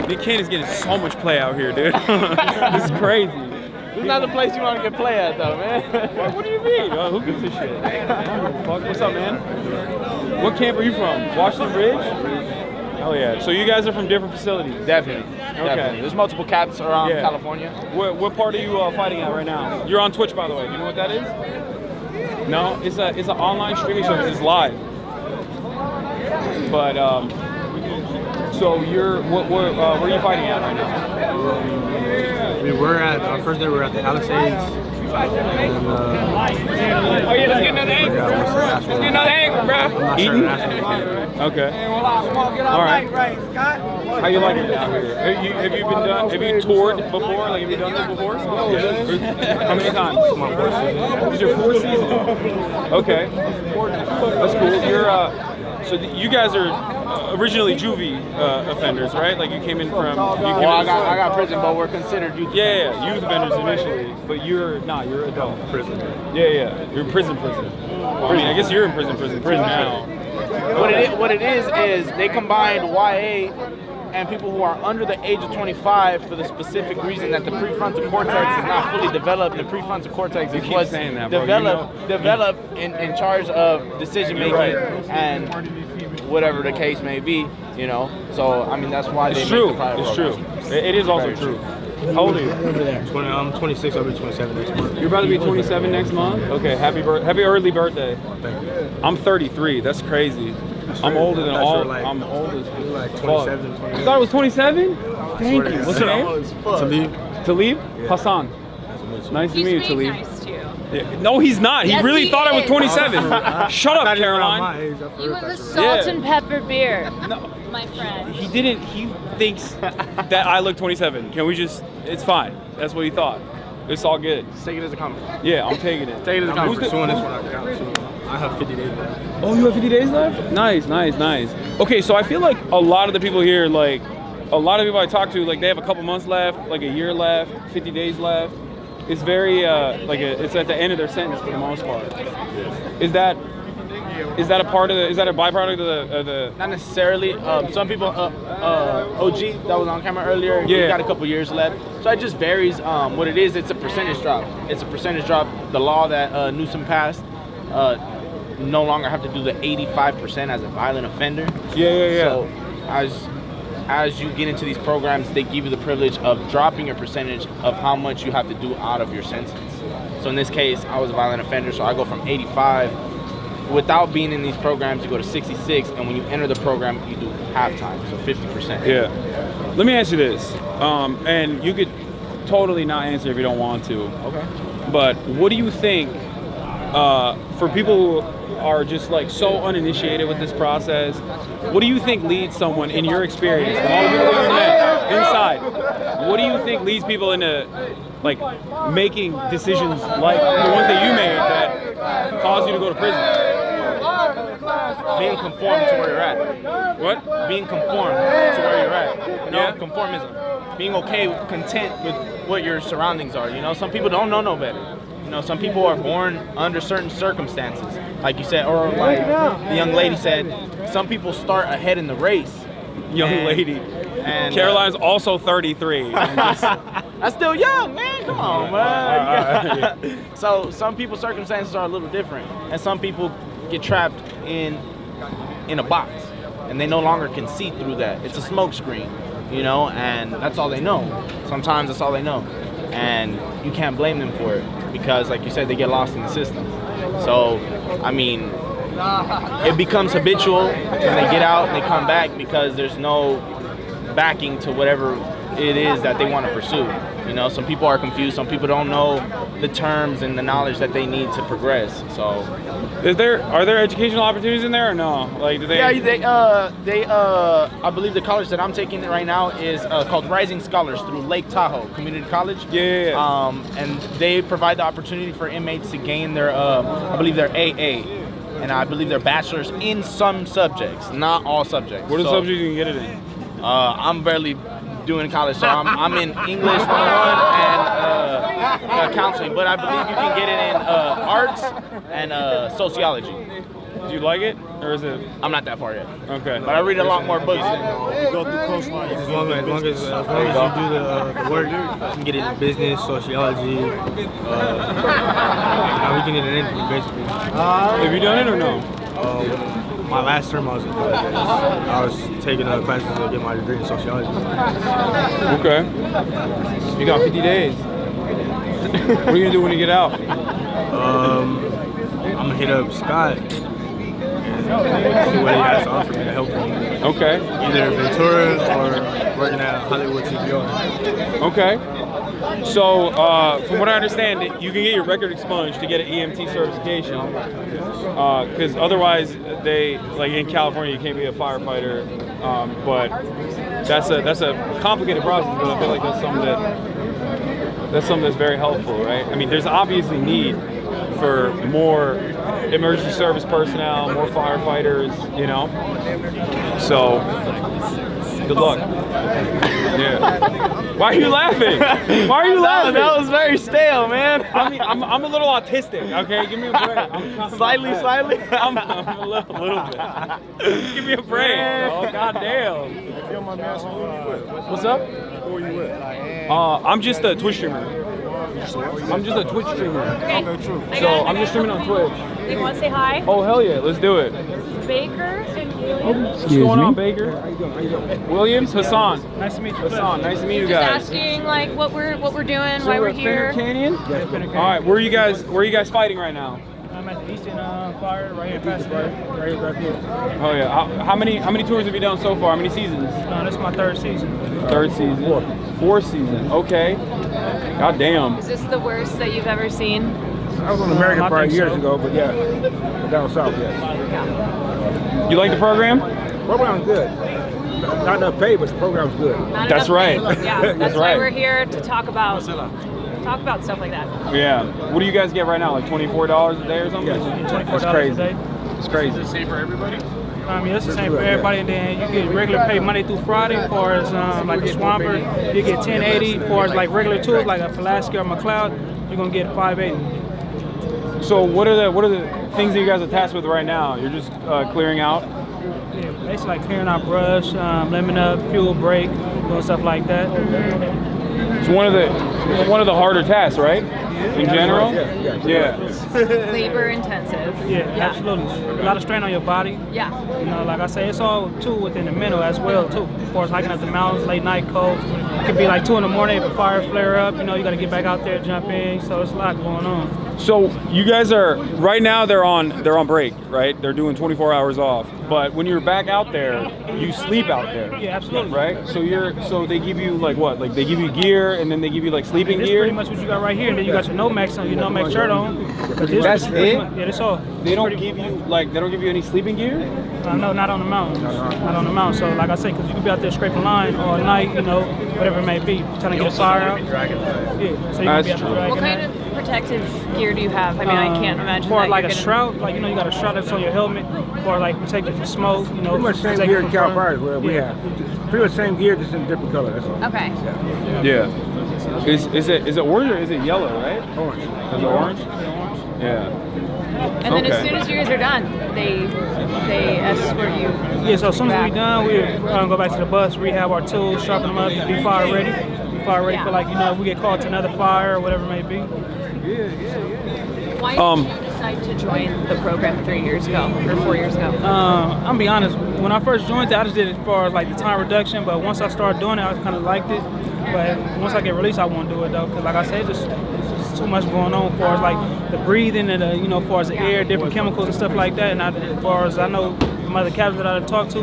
Nick Cannon's getting so much play out here, dude. This is crazy. This is not the place you want to get play at, though, man. What do you mean? Who gives a shit? What's up, man? What camp are you from? Washington Ridge? Hell yeah. So you guys are from different facilities? Definitely. Okay. There's multiple caps around California. What part are you fighting at right now? You're on Twitch, by the way. Do you know what that is? No? It's an online streaming service. It's live. But, so where are you fighting at right now? We're at our first day. We're at the Palisades. Let's get another angle. Let's get another angle, bro. Eating? Okay. All right. How you liking it down here? Have you toured before? Like, have you done this before? How many times? This is your fourth season. Okay. That's cool. So you guys are originally juvie offenders, right? Like you came in from. I got prison, but we're considered youth. Yeah, youth offenders initially, but you're adult. Prison. Yeah, you're in prison. I mean, I guess you're in prison now. What it is they combined YA and people who are under the age of 25 for the specific reason that the prefrontal cortex is not fully developed. The prefrontal cortex is what's developed in charge of decision making and whatever the case may be, So I mean that's why it's true. It's true. It is also true. How old are you? I'm 26. I'll be 27 next month. You're about to be 27 next month? Okay, happy early birthday. Thank you. I'm 33. That's crazy. I'm older than all. I'm old as like fuck. 27, 28. You thought it was 27? Thank you. What's your name? Talib. Talib? Hassan. Nice to He's meet you, being Talib. nice to you. Yeah. No, he's not. Yes, he really he thought I was is. 27. Shut up, Not even around Caroline. my age. You have a salt and pepper beer, No, my friend. he didn't. He thinks that I look 27. Can we just? It's fine. That's what he thought. It's all good. Just take it as a compliment. Yeah, I'm taking it. Take it as a Who's compliment. the- Soon this one I got. I have 50 days left. Oh, you have 50 days left? Nice. Okay, so I feel like a lot of the people here, like, a lot of people I talk to, like, they have a couple months left, like a year left, 50 days left. It's very, it's at the end of their sentence for the most part. Is that a part of is that a byproduct of the Not necessarily. Some people, OG that was on camera earlier, he Yeah. got a couple years left. So it just varies. What it is, it's a percentage drop. It's a percentage drop. The law that Newsom passed no longer have to do the 85% as a violent offender. Yeah. So as you get into these programs, they give you the privilege of dropping your percentage of how much you have to do out of your sentence. So in this case, I was a violent offender, so I go from 85. Without being in these programs, you go to 66, and when you enter the program, you do halftime, so 50%. Yeah. Let me ask you this, and you could totally not answer if you don't want to. Okay. But what do you think for people who are just like so uninitiated with this process? What do you think leads someone, in your experience, from all the people that you met inside? What do you think leads people into like making decisions like the ones that you made that caused you to go to prison? Being conformed to where you're at. What? Being conformed to where you're at. You know, Yeah. conformism. Being okay, content with what your surroundings are. You know, some people don't know no better. You know, some people are born under certain circumstances, like you said, or like the young lady said, some people start ahead in the race. Young lady. And Caroline's also 33. that's still young, man. Come on, man. So some people's circumstances are a little different, and some people get trapped in a box, and they no longer can see through that. It's a smoke screen, you know, and that's all they know. Sometimes that's all they know, and you can't blame them for it because, like you said, they get lost in the system. So, I mean, it becomes habitual when they get out and they come back because there's no backing to whatever it is that they want to pursue. You know, some people are confused. Some people don't know the terms and the knowledge that they need to progress. So, are there educational opportunities in there or no? Like, do they? yeah, I believe the college that I'm taking right now is called Rising Scholars through Lake Tahoe Community College. Yeah. And they provide the opportunity for inmates to gain their, I believe their AA, and I believe their bachelor's in some subjects, not all subjects. What are the subjects you can get it in? I'm barely doing college, so I'm in English 101 and counseling, but I believe you can get it in arts and sociology. Do you like it, or is it? I'm not that far yet. Okay. But I read a lot more books. You go through coastline. As long as you do the work, you can get it in business, sociology. We can get it in anything, basically. Have you done it or no? My last term, I was taking classes to get my degree in sociology. Okay. You got 50 days. What are you gonna do when you get out? I'm gonna hit up Scott and see what he has to offer me to help me. Okay. Either Ventura or working at Hollywood CPR. Okay. So, from what I understand, you can get your record expunged to get an EMT certification. Because otherwise, like in California, you can't be a firefighter. But that's a complicated process. But I feel like that's something that's very helpful, right? I mean, there's obviously need for more emergency service personnel, more firefighters, you know. So, good luck. Yeah. Why are you laughing? Why are you laughing? That was very stale, man. I mean, I'm a little autistic. Okay, give me a break. I'm Slightly. I'm a little bit. Give me a break. Oh, goddamn. What's up? Who are you with? I'm just a Twitch streamer. I'm just a Twitch streamer. Okay, true. So I'm just streaming on Twitch. You want to say hi? Oh, hell yeah, let's do it. Baker. What's going on, Baker? Williams, Hassan. Nice to meet you. Hassan, nice to meet you Just guys. asking like what we're doing, So why we're at here. Finger Canyon? Yes, been a All right, where are you guys fighting right now? I'm at the Eastern Fire right here past right here. Oh yeah. How many tours have you done so far? How many seasons? This is my third season. Third season. Fourth season. Okay. God damn. Is this the worst that you've ever seen? I was on the American I Fire think years so. ago, but yeah, down south, yes. You like the program? Program's good. Not enough pay, but the program's good. Not That's enough right. pay. Yeah, that's That's why right. we're here to talk about stuff like that. Yeah. What do you guys get right now? Like $24 a day or something? Yes. $24 That's a crazy. day. It's crazy. It's the same for everybody, and then you get regular pay Monday through Friday. As far as like a Swamper, you get $10.80. As far as like regular tools, like a Pulaski or McLeod, you're gonna get $5.80. So what are the things that you guys are tasked with right now? You're just clearing out? Yeah, basically like clearing out brush, lemon up, fuel break, doing stuff like that. It's one of the harder tasks, right? In general? Yeah. Labor intensive. Yeah, absolutely. A lot of strain on your body. Yeah. You know, like I say, it's all too within the mental as well too. Of course, hiking up the mountains, late night cold. It could be like 2 in the morning if a fire flare up. You know, you got to get back out there, jump in. So it's a lot going on. So you guys are right now. They're on break, right? They're doing 24 hours off. But when you're back out there, you sleep out there. Yeah, absolutely. Right. So they give you like what? Like they give you gear and then they give you like sleeping This is gear. pretty much what you got right here. And then you got your Nomex on, your Nomex shirt on. That's it? Yeah, that's all. They don't give you any sleeping gear. No, not on the mountains. Not on the mountain. So like I say, because you could be out there scraping line all night, you know, whatever it may be, trying to get a fire out. Yeah, so you can be out there dragging What kind that. of protective gear do you have? I mean, I can't imagine For that like you're a gonna- shroud, like you know, you got a shroud that's on your helmet, for like protect you from smoke. You know, Pretty much same protect gear you in from Cal burn. Fire where we Yeah. have. Pretty much same gear, just in a different color, that's all. Okay. Yeah. Is it orange or is it yellow? Right? Orange. Is it orange? Yeah. And then as Okay. soon as you guys are done, they escort you. Yeah, so as soon as back. we're done, we're gonna go back to the bus, rehab our tools, sharpen them up, be fire ready. Be fire ready for like, you know, if we get called to another fire or whatever it may be. Why did you decide to join the program 3 years ago or 4 years ago? I'm gonna be honest, when I first joined it, I just did it as far as like the time reduction, but once I started doing it, I kind of liked it. But once I get released, I won't do it though, because like I said, it's just too much going on as far as like the breathing and the, you know, as far as the air, different chemicals and stuff like that. And as far as I know, from other captains that I've talked to,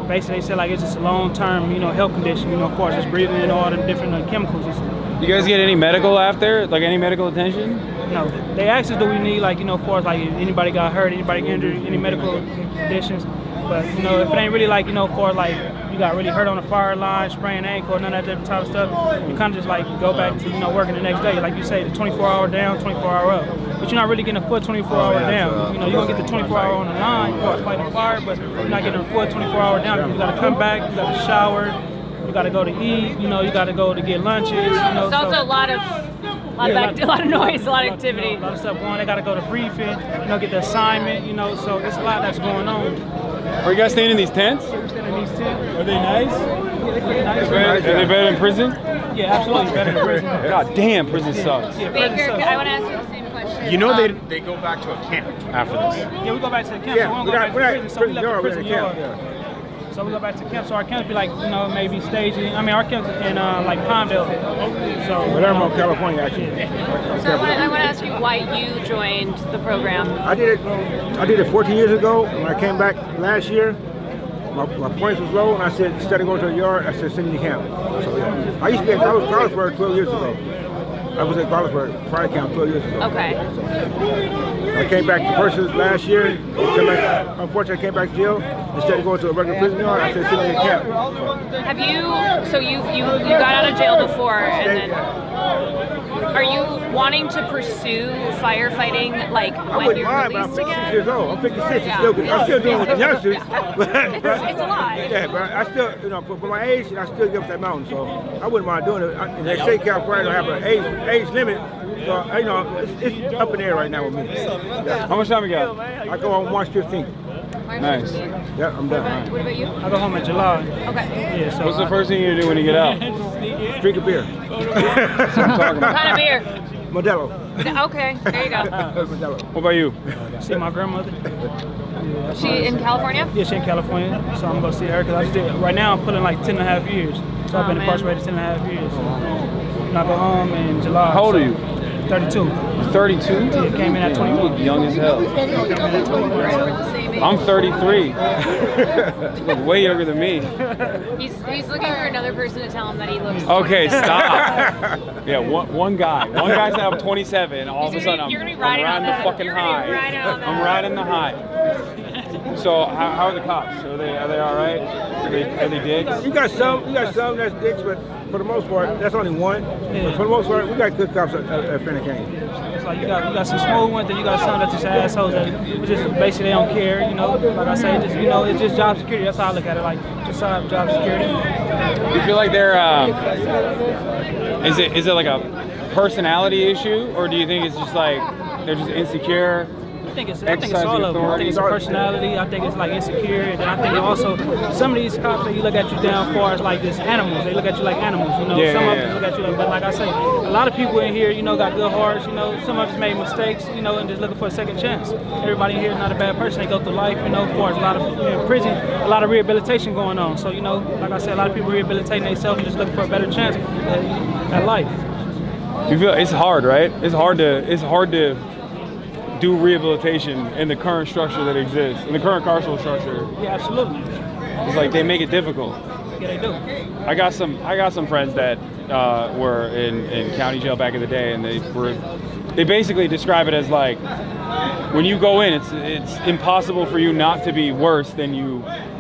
basically they said like it's just a long-term, you know, health condition, you know, as far as just breathing in all the different chemicals and stuff. You guys get any medical after? Like any medical attention? No, they asked us, do we need like, you know, as far as like anybody got hurt, anybody got injured, any medical conditions. But you know, if it ain't really like, you know, for like you got really hurt on the fire line, sprained ankle, none of that type of stuff, you kind of just like go back to, you know, working the next day. Like you say, the 24-hour down, 24-hour up. But you're not really getting a full 24-hour down. You know, you're gonna get the 24-hour on the line for fighting fire, but you're not getting a full 24-hour down. You gotta come back, you gotta shower, you gotta go to eat, you know, you gotta go to get lunches, you know. It's also a lot of noise, a lot of activity. A lot of stuff going. They gotta go to briefing, you know, get the assignment, you know. So it's a lot that's going on. Are you guys staying in these tents? We're staying in these tents. Are they nice? Yeah, they're pretty nice. Are they better than prison? Yeah, absolutely better than prison. God damn, prison sucks. Yeah, Baker, prison sucks. I want to ask you the same question. You know they go back to a camp after this. Yeah, we go back to the camp. Yeah, so we don't we're go not- back we're to not prison. So we left the yard, we're in prison the camp, yard. So we go back to camp. So our camp be like, you know, maybe staging. I mean, our camp's in like Palmdale. So Palermo, California, actually. So I want to ask you why you joined the program. I did it 14 years ago. When I came back last year, my points was low, and I said, instead of going to a yard, I said, send me to camp. So, yeah. I used to be at Carlsberg 12 years ago. I was at Carlsberg fire camp 12 years ago. Okay. So, I came back the first last year. Unfortunately, I came back to jail. Instead of going to a regular prison yard, I said, send me to camp. Have you? So you got out of jail before, and then are you wanting to pursue firefighting like I when wouldn't you're mind, but I'm released 56 again? years old. I'm 56. Yeah. I'm still doing with the youngsters. It's a lot. Yeah, but I still, you know, for my age, I still get up that mountain. So I wouldn't mind doing it. And they say California don't have an age limit. So, you know, it's up in the air right now with me. Yeah. How much time we got? I go on March 15th. Nice. Yeah, I'm done. What about you? I go home in July. Okay. Yeah. So What's the first thing you do when you get out? Drink a beer. That's what I'm talking What about. kind of beer? Modelo. Okay, there you go. Modelo. What about you? See my grandmother. She in California? Yeah, she in California, so I'm gonna see her because I just did. Right now, I'm putting like 10.5 years. So I've been incarcerated 10.5 years. So I go home in July. How old are you? 32. 32? Yeah, came in at 21. You look young as hell. I'm 33. You look way younger than me. He's looking for another person to tell him that he looks. Okay, 27. stop. Yeah, one guy. One guy's now 27. All of a sudden, You're gonna be I'm riding riding on the that. fucking You're gonna high. be riding on that. I'm riding the high. So how are the cops? Are they all right? Are they dicks? You got some that's dicks, but for the most part, that's only one. But for the most part, we got good cops at Finnegan. It's like you got some smooth ones, then you got some that's just assholes that just basically they don't care, you know. Like I say, just it's just job security. That's how I look at it, like just job security. You feel like they're is it like a personality issue, or do you think it's just like they're just insecure? I think it's all of them. I think it's personality. I think it's like insecure, and then I think also some of these cops that you look at you down far as like just animals. They look at you like animals, you know. Some of them look at you like, but like I say, a lot of people in here, got good hearts. Some of us made mistakes, and just looking for a second chance. Everybody in here is not a bad person. They go through life, for a lot of in prison, a lot of rehabilitation going on. So like I said, a lot of people rehabilitating themselves and just looking for a better chance at life. You feel it's hard, right? It's hard to do rehabilitation in the current structure that exists, in the current carceral structure. Yeah, absolutely. It's like they make it difficult. Yeah, they do. I got some friends that were in county jail back in the day, and they basically describe it as like when you go in, it's impossible for you not to be worse than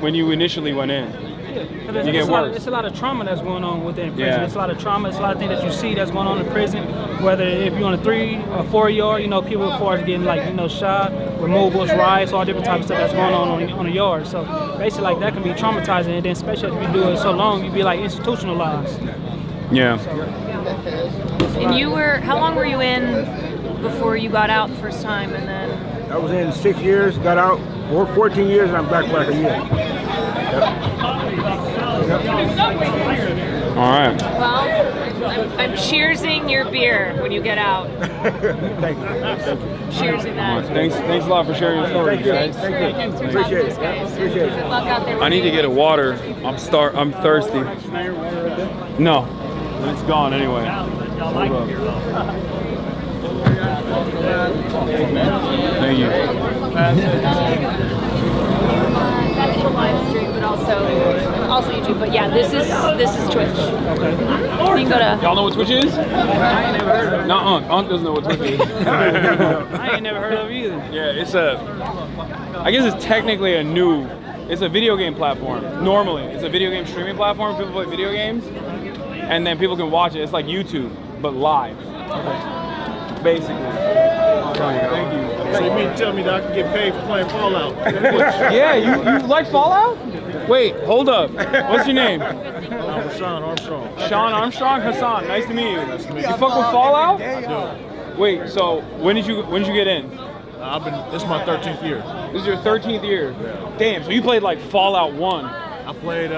when you initially went in. You get worse. It's a lot of trauma that's going on within prison. Yeah. It's a lot of trauma. It's a lot of things that you see that's going on in prison. Whether if you're on a 3 or 4 yard, people as far as getting shot, removals, riots, all different types of stuff that's going on a yard. So basically, like that can be traumatizing, and then especially if you do it so long, you be like institutionalized. Yeah. And how long were you in before you got out the first time, and then? I was in 6 years, got out 14 years, and I'm back for like a year. All right. Well, I'm cheersing your beer when you get out. Thank you. Cheersing that. Thanks a lot for sharing your story, guys. Thanks for talking to us, guys. Appreciate it. Good luck out there. I need to get a water. I'm thirsty. No, it's gone anyway. Hold up. Thank you. That's the live stream, but also YouTube. But yeah, this is Twitch. Okay. You can go to. Y'all know what Twitch is? I ain't never heard of it. No, Aunt doesn't know what Twitch is. I ain't never heard of it either. Yeah, I guess it's technically it's a video game platform. Normally, it's a video game streaming platform. People play video games, and then people can watch it. It's like YouTube, but live. Basically. Thank you. So you mean to tell me that I can get paid for playing Fallout? Yeah, you like Fallout? Wait, hold up. What's your name? I'm Sean Armstrong. Sean Armstrong? Hassan, nice to meet you. Nice to meet You you. fuck with Fallout? I do. Wait, so when did you get in? This is my 13th year. This is your 13th year? Yeah. Damn, so you played like Fallout 1. I played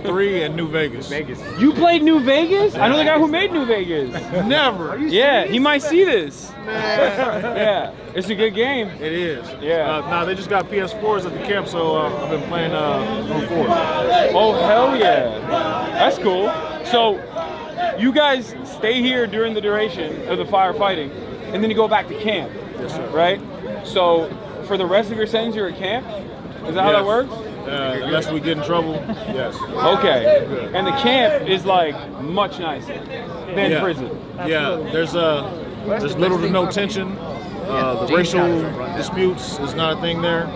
3 in New Vegas. You played New Vegas? I know the guy who made New Vegas. Never. Yeah, he might see this. Yeah, it's a good game. It is. Yeah. Now they just got PS4s at the camp, so I've been playing 4. Oh, hell yeah. That's cool. So you guys stay here during the duration of the firefighting, and then you go back to camp, Yes, sir. right? So for the rest of your sentence, you're at camp? Is that how that works? Unless we get in trouble, yes. Okay. And the camp is like much nicer than prison. Yeah, there's little to no tension. The racial disputes is not a thing there.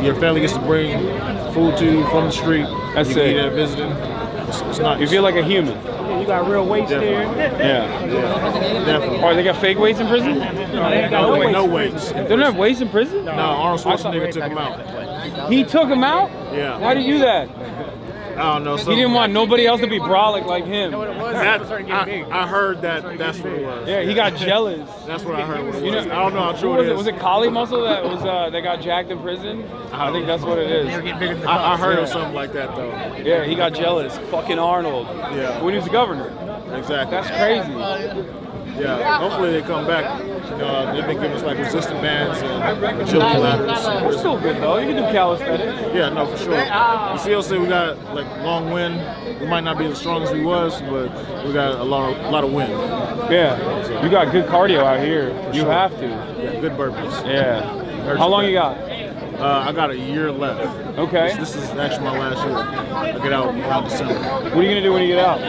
Your family gets to bring food to you from the street. That's you can it. eat at visiting. It's not. You feel like a human. Yeah, you got real weights there. Yeah. Definitely. Oh, they got fake weights in prison? No, they ain't got no weights. No weights. They don't have weights in prison? No, Arnold Schwarzenegger took him out. He took him out? Yeah. Why'd he do that? I don't know. He didn't want nobody else to be brolic like him. I heard that's what it was. Yeah, he got jealous. That's what I heard. What it You know, was. I don't know how true was it is. Was it Kali Muscle that got jacked in prison? I think that's what it is. I heard of something like that though. Yeah, he got jealous. Fucking Arnold. Yeah. When he was the governor. Exactly. That's crazy. Yeah, hopefully they come back. They've been giving us like resistant bands and agility ladders. It's still good though. You can do calisthenics. Yeah, no, for sure. The CLC, we got like long wind. We might not be as strong as we was, but we got a lot of wind. Yeah, you got good cardio out here. You have to. Yeah, good burpees. Yeah. How long you got? I got a year left. Okay. This is actually my last year. I get out around December. What are you gonna do when you get out?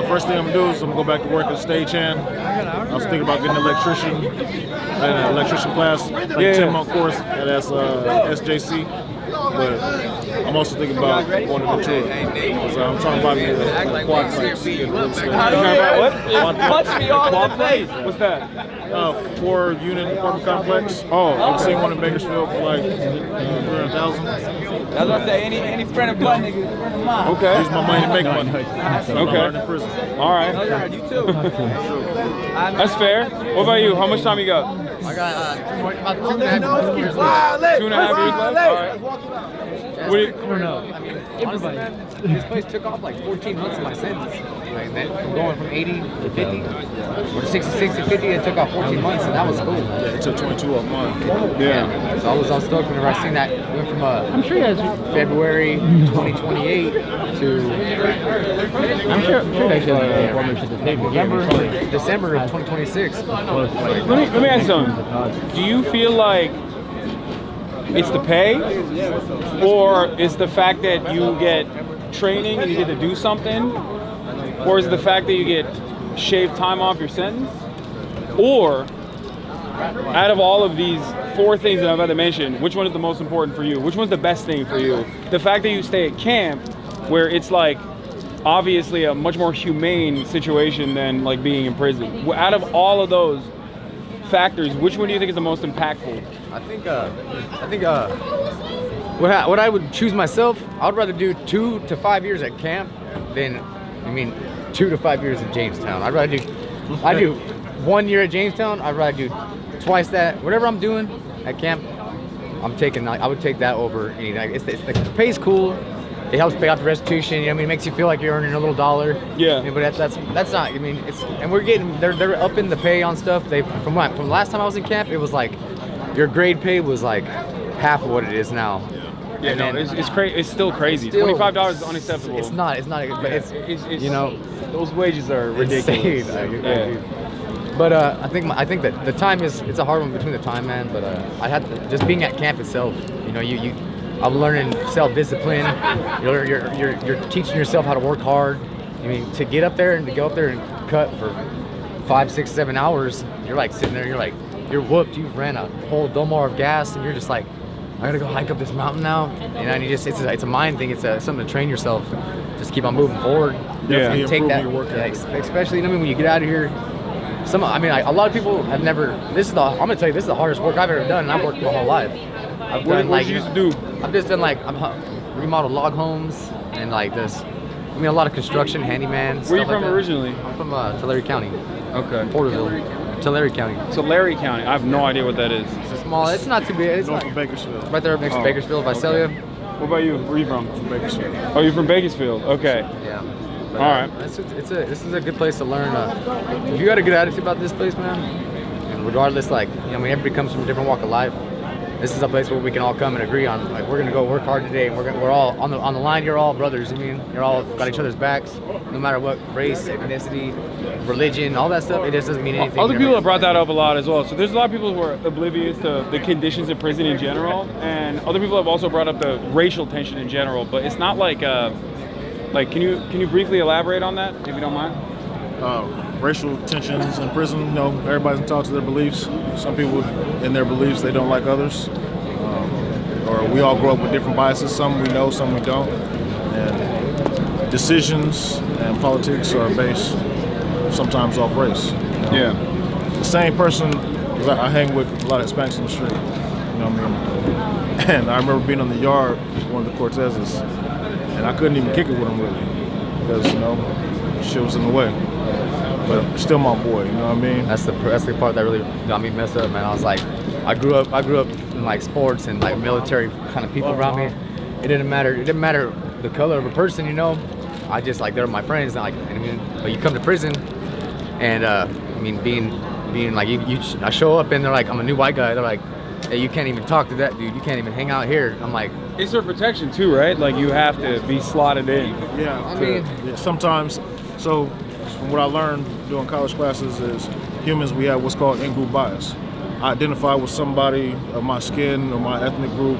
First thing I'm gonna do is I'm gonna go back to work as a stagehand. I was thinking about getting an electrician class, like a 10-month course at SJC. But I'm also thinking about going to Detroit. So I'm trying to buy me a quadplex. What? Quadplex? What's that? 4-unit apartment complex. Oh, I've seen one in Bakersfield for like 300,000. I was gonna say any friend of mine, nigga, friend of mine. Okay. Use my money to make money. Okay. In prison. All right. You too. That's fair. What about you? How much time you got? I got about 2.5 years left. 2.5 years left? All right. What do you, Honestly, man, this place took off like 14 months of my sentence. Like that, from going from 80 to 50, or 66 to 50, it took off 14 months, and that was cool. Yeah, it took 22 a month. Yeah. So I was stoked whenever I seen that. It went from February 2028 to December of 2026. let me ask you something. Do you feel like it's the pay, or is the fact that you get training and you get to do something, or is it the fact that you get shaved time off your sentence? Or out of all of these 4 things that I've had to mention, which one is the most important for you? Which one's the best thing for you? The fact that you stay at camp, where it's like obviously a much more humane situation than like being in prison. Out of all of those factors, which one do you think is the most impactful? I think what I would choose myself, I would rather do 2 to 5 years at camp than 2 to 5 years in Jamestown. I do 1 year at Jamestown. I'd rather do twice that. Whatever I'm doing at camp, I would take that over anything. The pay's cool. It helps pay off the restitution. You know what I mean? It makes you feel like you're earning a little dollar. Yeah. But that's not. I mean, and we're getting they're upping the pay on stuff. From last time I was in camp, it was like your grade pay was like half of what it is now. Yeah, no, it's crazy. It's still crazy. $25 is unacceptable. It's not. But it's you know, those wages are ridiculous. Yeah. But I think that the time it's a hard one between the time, man. But I had to, just being at camp itself. You know, I'm learning self-discipline. You're teaching yourself how to work hard. I mean, to get up there and to go up there and cut for 5, 6, 7 hours, you're like sitting there. You're whooped. You've ran a whole Domar of gas, and you're just like, I gotta go hike up this mountain now. And it's a mind thing. It's something to train yourself. Just keep on moving forward. Yeah. And take that. Especially, when you get out of here. A lot of people have never. I'm gonna tell you, this is the hardest work I've ever done, and I've worked my whole life. What did you used to do? I've just done I've remodeled log homes and like this. A lot of construction, handyman. Where are you from originally? I'm from Tulare County. Okay. Porterville, Tulare County. Tulare County. I have no idea what that is. It's a small. It's not too big. It's North of Bakersfield. Right there next to Bakersfield, Visalia. What about you? Where are you from? From Bakersfield. Oh, you're from Bakersfield. Okay. Yeah. But, all right. This is a good place to learn. If you got a good attitude about this place, man, and regardless, everybody comes from a different walk of life. This is a place where we can all come and agree on, we're gonna go work hard today, and we're all on the line. You're all brothers. You're all got each other's backs, no matter what race, ethnicity, religion, all that stuff. It just doesn't mean anything. Other people have brought that up a lot as well. So there's a lot of people who are oblivious to the conditions of prison in general, and other people have also brought up the racial tension in general. But it's not can you briefly elaborate on that, if you don't mind? Racial tensions in prison. Everybody's entitled to their beliefs. Some people, in their beliefs, they don't like others. Or we all grow up with different biases. Some we know, some we don't. And decisions and politics are based sometimes off race. Yeah. The same person, because I hang with a lot of Hispanics on the street. You know what I mean? And I remember being on the yard with one of the Cortezes, and I couldn't even kick it with him really, because shit was in the way. But still my boy, you know what I mean? That's the part that really got me messed up, man. I was like, I grew up in sports and military kind of people around me. It didn't matter the color of a person, I just like they're my friends. Like, I mean, but you come to prison, and I mean, being like I show up and they're like, I'm a new white guy. They're like, hey, you can't even talk to that dude. You can't even hang out here. I'm like, It's their protection too, right? Like you have to be slotted in. Yeah, I mean, yeah, sometimes. So, from what I learned doing college classes is humans, we have what's called in-group bias. I identify with somebody of my skin or my ethnic group,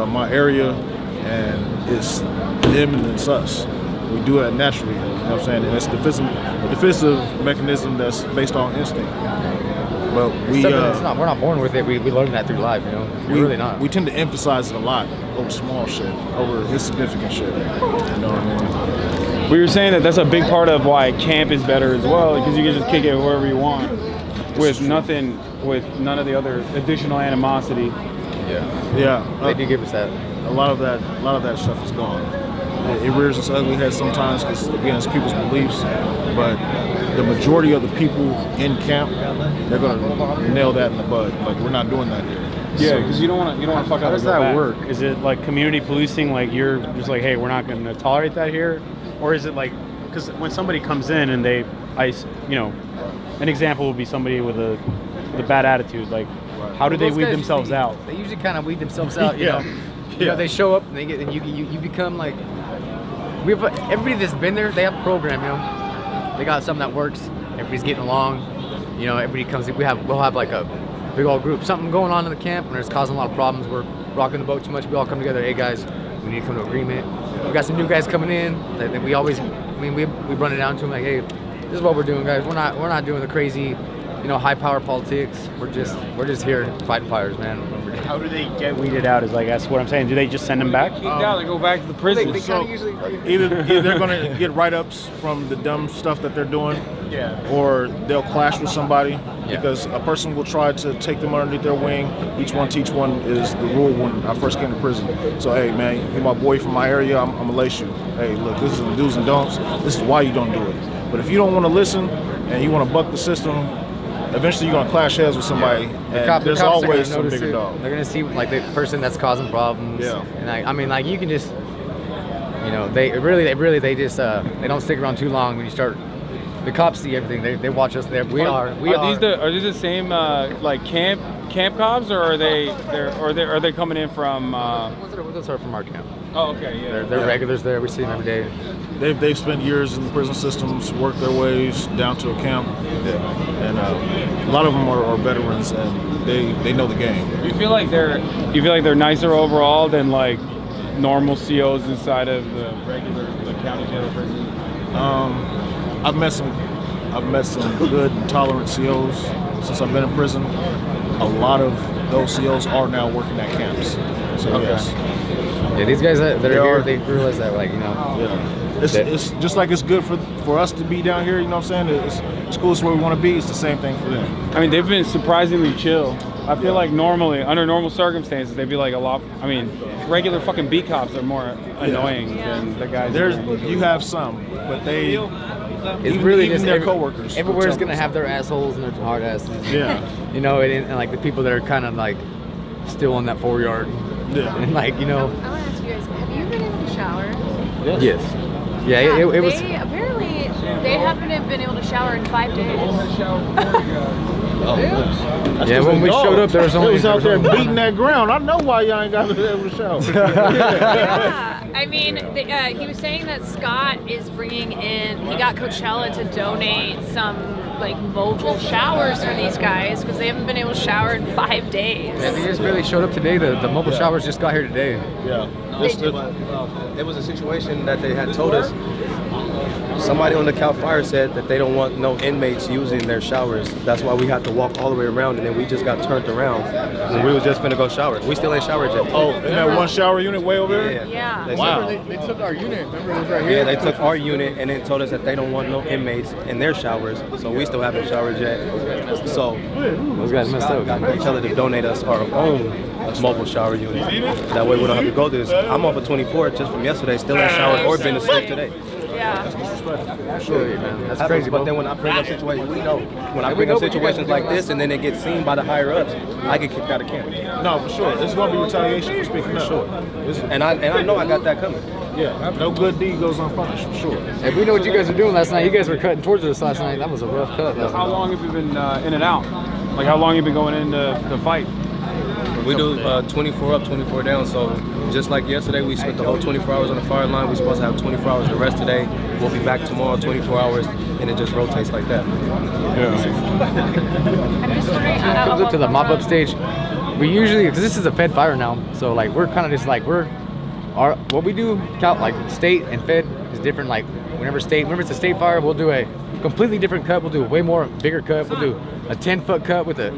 my area, and it's them and it's us. We do that naturally, you know what I'm saying? And it's a defensive mechanism that's based on instinct. But we're not born with it. We learn that through life, you know? We're really not. We tend to emphasize it a lot over small shit, over insignificant shit. You know what I mean? We were saying that that's a big part of why camp is better as well, because you can just kick it wherever you want with none of the other additional animosity. Yeah. They do give us that. A lot of that stuff is gone. It rears its ugly head sometimes because, again, it's people's beliefs, but the majority of the people in camp, they're gonna nail that in the bud. Like, we're not doing that here. Yeah, because you don't want to fuck up. How does that work? Is it like community policing? Like you're just like, hey, we're not going to tolerate that here, or is it like, because when somebody comes in and an example would be somebody with a bad attitude. Like, how do they weed themselves out? They usually kind of weed themselves out. You know? You know, they show up and they get, and you become like, everybody that's been there, they have a program, you know. They got something that works. Everybody's getting along. You know, everybody comes in. We'll have like a big old group. Something going on in the camp and it's causing a lot of problems. We're rocking the boat too much. We all come together. Hey guys, we need to come to agreement. We got some new guys coming in that we always, we run it down to them like, hey, this is what we're doing, guys. We're not doing the crazy, high power politics. We're just here fighting fires, man. How do they get weeded out? Is like that's what I'm saying. Do they just send them back? They go back to the prison. They So usually either they're gonna get write-ups from the dumb stuff that they're doing, or they'll clash with somebody because a person will try to take them underneath their wing. Each one teach one is the rule when I first came to prison. So hey man, you're my boy from my area. I'm gonna lace you. Hey look, this is the do's and don'ts. This is why you don't do it. But if you don't want to listen and you want to buck the system, eventually you're gonna clash heads with somebody, and there's always some bigger dog. They're gonna see like the person that's causing problems. Yeah. And I mean, like you can just, they don't stick around too long when you start. The cops see everything. They watch us there. Are these the same like camp cops, or are they coming in from? Those are from our camp. Oh, okay, yeah. They're regulars there. We see them every day. They've spent years in the prison systems, worked their ways down to a camp, and a lot of them are veterans, and they know the game. You feel like they're nicer overall than like normal COs inside of the county jail prison? I've met some good and tolerant COs since I've been in prison. A lot of those COs are now working at camps. So yes. Yeah, these guys that are here, they realize that, like, Yeah. It's just like it's good for us to be down here, you know what I'm saying? It's cool, it's where we want to be. It's the same thing for them. I mean, they've been surprisingly chill. I feel like normally, under normal circumstances, they'd be like a lot. I mean, regular fucking beat cops are more annoying than the guys. You have some, but they. It's really even just their coworkers. Everywhere's gonna have their assholes and their hard asses. Yeah. And like the people that are kind of like still in that 4-yard. Yeah. And like I want to ask you guys, have you been able to shower? Yes. Yeah. It was. Apparently, they haven't been able to shower in 5 days. Yeah, when we showed up, there was only. It was out there beating that ground. I know why y'all ain't got to be able to shower. Yeah. I mean, he was saying that Scott is bringing in. He got Coachella to donate some like mobile showers for these guys because they haven't been able to shower in 5 days. Yeah, they just barely showed up today. The mobile showers just got here today. Yeah. It was a situation that they had told us. Somebody on the Cal Fire said that they don't want no inmates using their showers. That's why we had to walk all the way around, and then we just got turned around when we was just finna go shower. We still ain't showered yet. Oh, in that one shower unit way over there? Yeah. Wow. They took our unit. Remember it was right here? Yeah, they took our unit and then told us that they don't want no inmates in their showers, so we still haven't showered yet. So those guys messed up. Got Coachella to donate us our own mobile shower unit. That way we don't have to go through this. I'm off of 24 just from yesterday, still ain't showered or been to sleep today. Yeah. Absolutely, man. That's crazy. But then when I bring up situations, when I bring up situations like this and then it gets seen by the higher ups, I get kicked out of camp. No, for sure. This is going to be retaliation for speaking up. Sure. And I know I got that coming. Yeah, no good deed goes unpunished, for sure. If we know what you guys were doing last night, you guys were cutting towards us last night. That was a rough cut. How long have you been in and out? Like, how long have you been going into the fight? We do 24 up, 24 down. So just like yesterday, we spent the whole 24 hours on the fire line. We're supposed to have 24 hours the rest today. We'll be back tomorrow, 24 hours, and it just rotates like that. I'm just wondering. Comes up to the mop up stage. We usually, because this is a fed fire now, so like we're kind of just like what we do count like state and fed is different. Like whenever it's a state fire, we'll do a completely different cut. We'll do a way more bigger cut. We'll do a 10-foot cut with a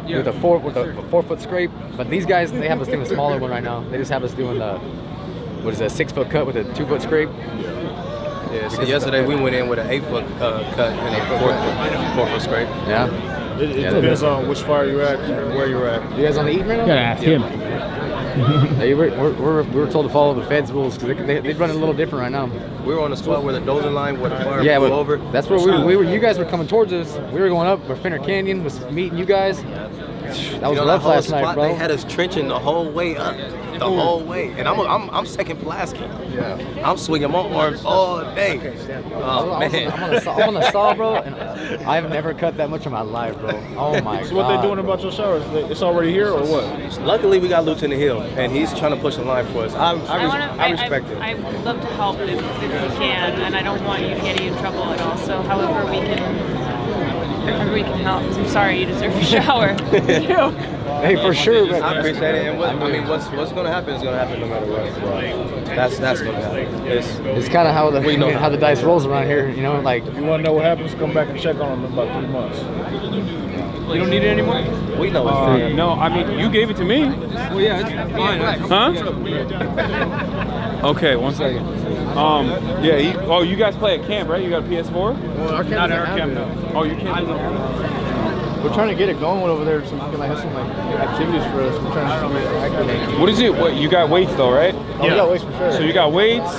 4-foot scrape. But these guys, they have us doing a smaller one right now. They just have us doing the 6-foot cut with a 2-foot scrape. Yeah. So yesterday we went in with an 8-foot cut and a 4-foot scrape. Yeah. It depends on which fire you're at and where you're at. You guys on the eat right now? You gotta ask him. We were told to follow the feds rules because they run it a little different right now. We were on the spot where the dozer line, where the fire flew over. That's where we were. You guys were coming towards us. We were going up. Where Finner Canyon was meeting you guys. That was rough last night, bro. They had us trenching the whole way up, the whole way, and I'm second Pulaski. Yeah. I'm swinging my arms all day. Oh man. I'm on the saw, bro, and I've never cut that much in my life, bro. Oh my god. So what they doing about your showers? It's already here or what? Luckily, we got Lieutenant Hill, and he's trying to push the line for us. I respect it. I would love to help if we can, and I don't want you getting in trouble at all. So however we can help. I'm sorry, you deserve a shower. Hey, for sure. I appreciate it. And what's going to happen is going to happen no matter what. That's going to happen. It's kind of how the dice rolls around here, you know. Like, if you want to know what happens, come back and check on them in about 3 months. You don't need it anymore? We know it's no, I mean, you gave it to me. Well, yeah, it's fine. Huh? Okay, 1 second. Yeah, you guys play at camp, right? You got a PS4? well, our camp Not at our camp, no. Oh, your camp doesn't. We're trying to get it going over there so we can have some activities for us. We're trying to activate. What is it? What, you got weights though, right? Oh, we got weights for sure. So you got weights.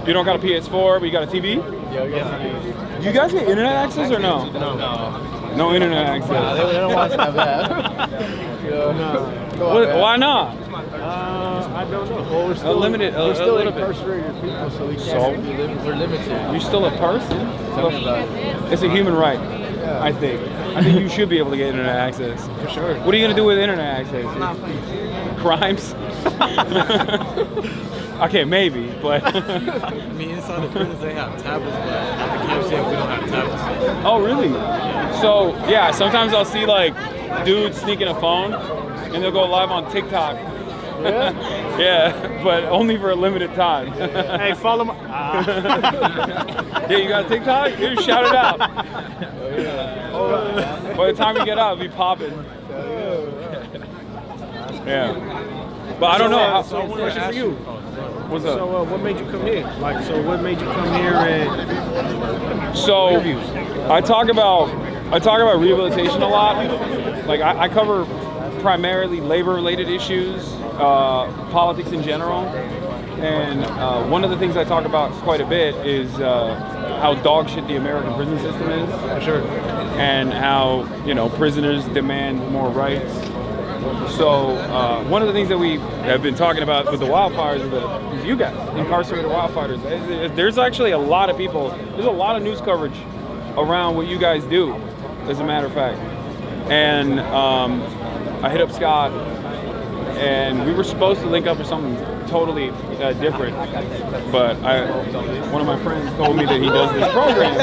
You don't got a PS4, but you got a TV. Yeah, we got TV. Do you guys get internet access or no? No internet access. Nah, they don't want us to have that. Why not? I don't know. Well, we're still limited. We're still a little bit. incarcerated people, so we can't. So? We're limited. You're still a person. It's a human right. I think you should be able to get internet access. For sure. What are you gonna do with internet access? Crimes? Okay, maybe, but. I mean, inside the prisons they have tablets, but at the camp we don't have tablets. Oh, really? So, yeah, sometimes I'll see like dudes sneaking a phone and they'll go live on TikTok. Yeah? Yeah, but only for a limited time. Hey, follow my. Yeah, you got a TikTok? You shout it out. By the time you get out, it'll be popping. Yeah. But I don't know. So, question for you. What's up? So, what made you come here? What made you come here and? So, I talk about rehabilitation a lot. Like I cover primarily labor-related issues, politics in general, and one of the things I talk about quite a bit is how dog shit the American prison system is. For sure. And how prisoners demand more rights. So one of the things that we have been talking about with the wildfires is you guys, incarcerated wildfighters. There's actually a lot of people. There's a lot of news coverage around what you guys do, as a matter of fact. And I hit up Scott, and we were supposed to link up for something totally different. But one of my friends told me that he does this program,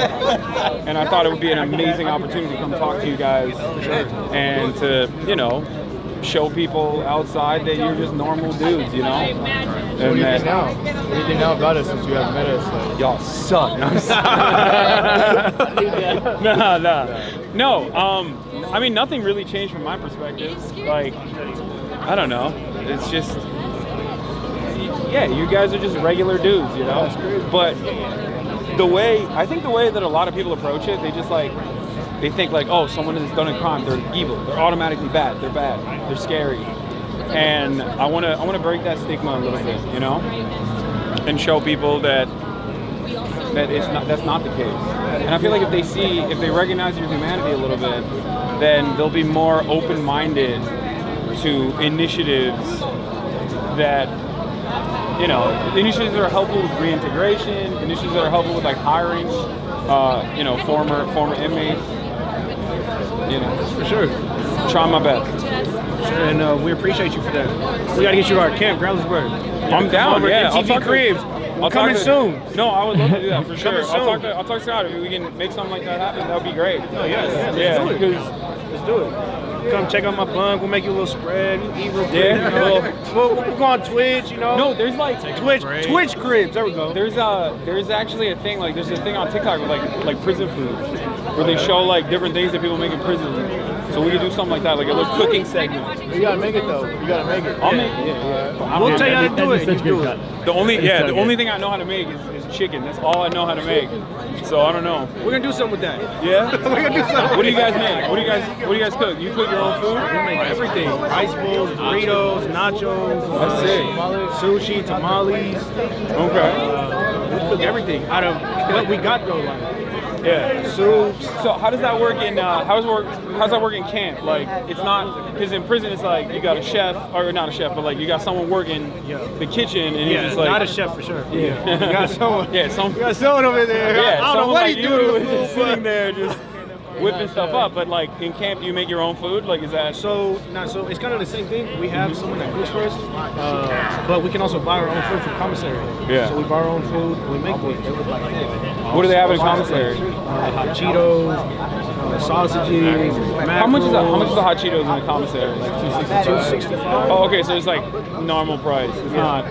and I thought it would be an amazing opportunity to come talk to you guys and to, show people outside that you're just normal dudes, What do you think now? What do you think now about us since you haven't met us? Y'all suck. No. I mean, nothing really changed from my perspective. Like, I don't know. It's just, yeah, you guys are just regular dudes, But I think the way that a lot of people approach it, they think like, oh, someone has done a crime, they're evil, they're automatically bad, they're scary. And I want to break that stigma a little bit, and show people that that's not the case. And I feel like if they recognize your humanity a little bit, then they'll be more open-minded to initiatives that initiatives that are helpful with reintegration, initiatives that are helpful with like hiring, former inmates. For sure. Trying my best. And we appreciate you for that. We got to get you to our camp, Growlersburg. I'm down. Yeah, MTV Cribs. Coming soon. No, I would love to do that for sure. Coming soon. I'll talk to Scott. If we can make something like that happen, that would be great. Oh, yeah. Let's do it. Come check out my bunk. We'll make you a little spread. Eat real quick. Yeah. We'll go on Twitch, No, there's like Twitch Cribs. There we go. There's actually a thing there's a thing on TikTok with like prison food, where they show like different things that people make in prison. So we could do something like that, like a little cooking segment. You gotta make it though. You gotta make it. I'll make it. We'll tell you how to do it. You do it. The only thing I know how to make is chicken. That's all I know how to make. So I don't know. We're gonna do something with that. Yeah. We're gonna do something. What do you guys make? What do you guys cook? You cook your own food? We make everything. Rice bowls, burritos, nachos. That's sick. Sushi, tamales. Okay. We cook everything out of what we got though. Yeah. Soups. So how does that work in how's that work in camp? Like it's not because in prison it's like you got a chef or not a chef, but like you got someone working the kitchen and yeah, he's just like not a chef for sure. Yeah. You got someone. Yeah, you got someone over there. Yeah, I don't know what he's doing. Just sitting there just whipping stuff up. But like in camp, do you make your own food? Like is that so it's kind of the same thing. We have someone that cooks for us, but we can also buy our own food from commissary. Yeah. So we buy our own food. We make it. What do they have in commissary? Hot Cheetos. Sausages. How much is the hot Cheetos in the commissary? Like $2.65. Oh, okay, so it's like normal price. It's not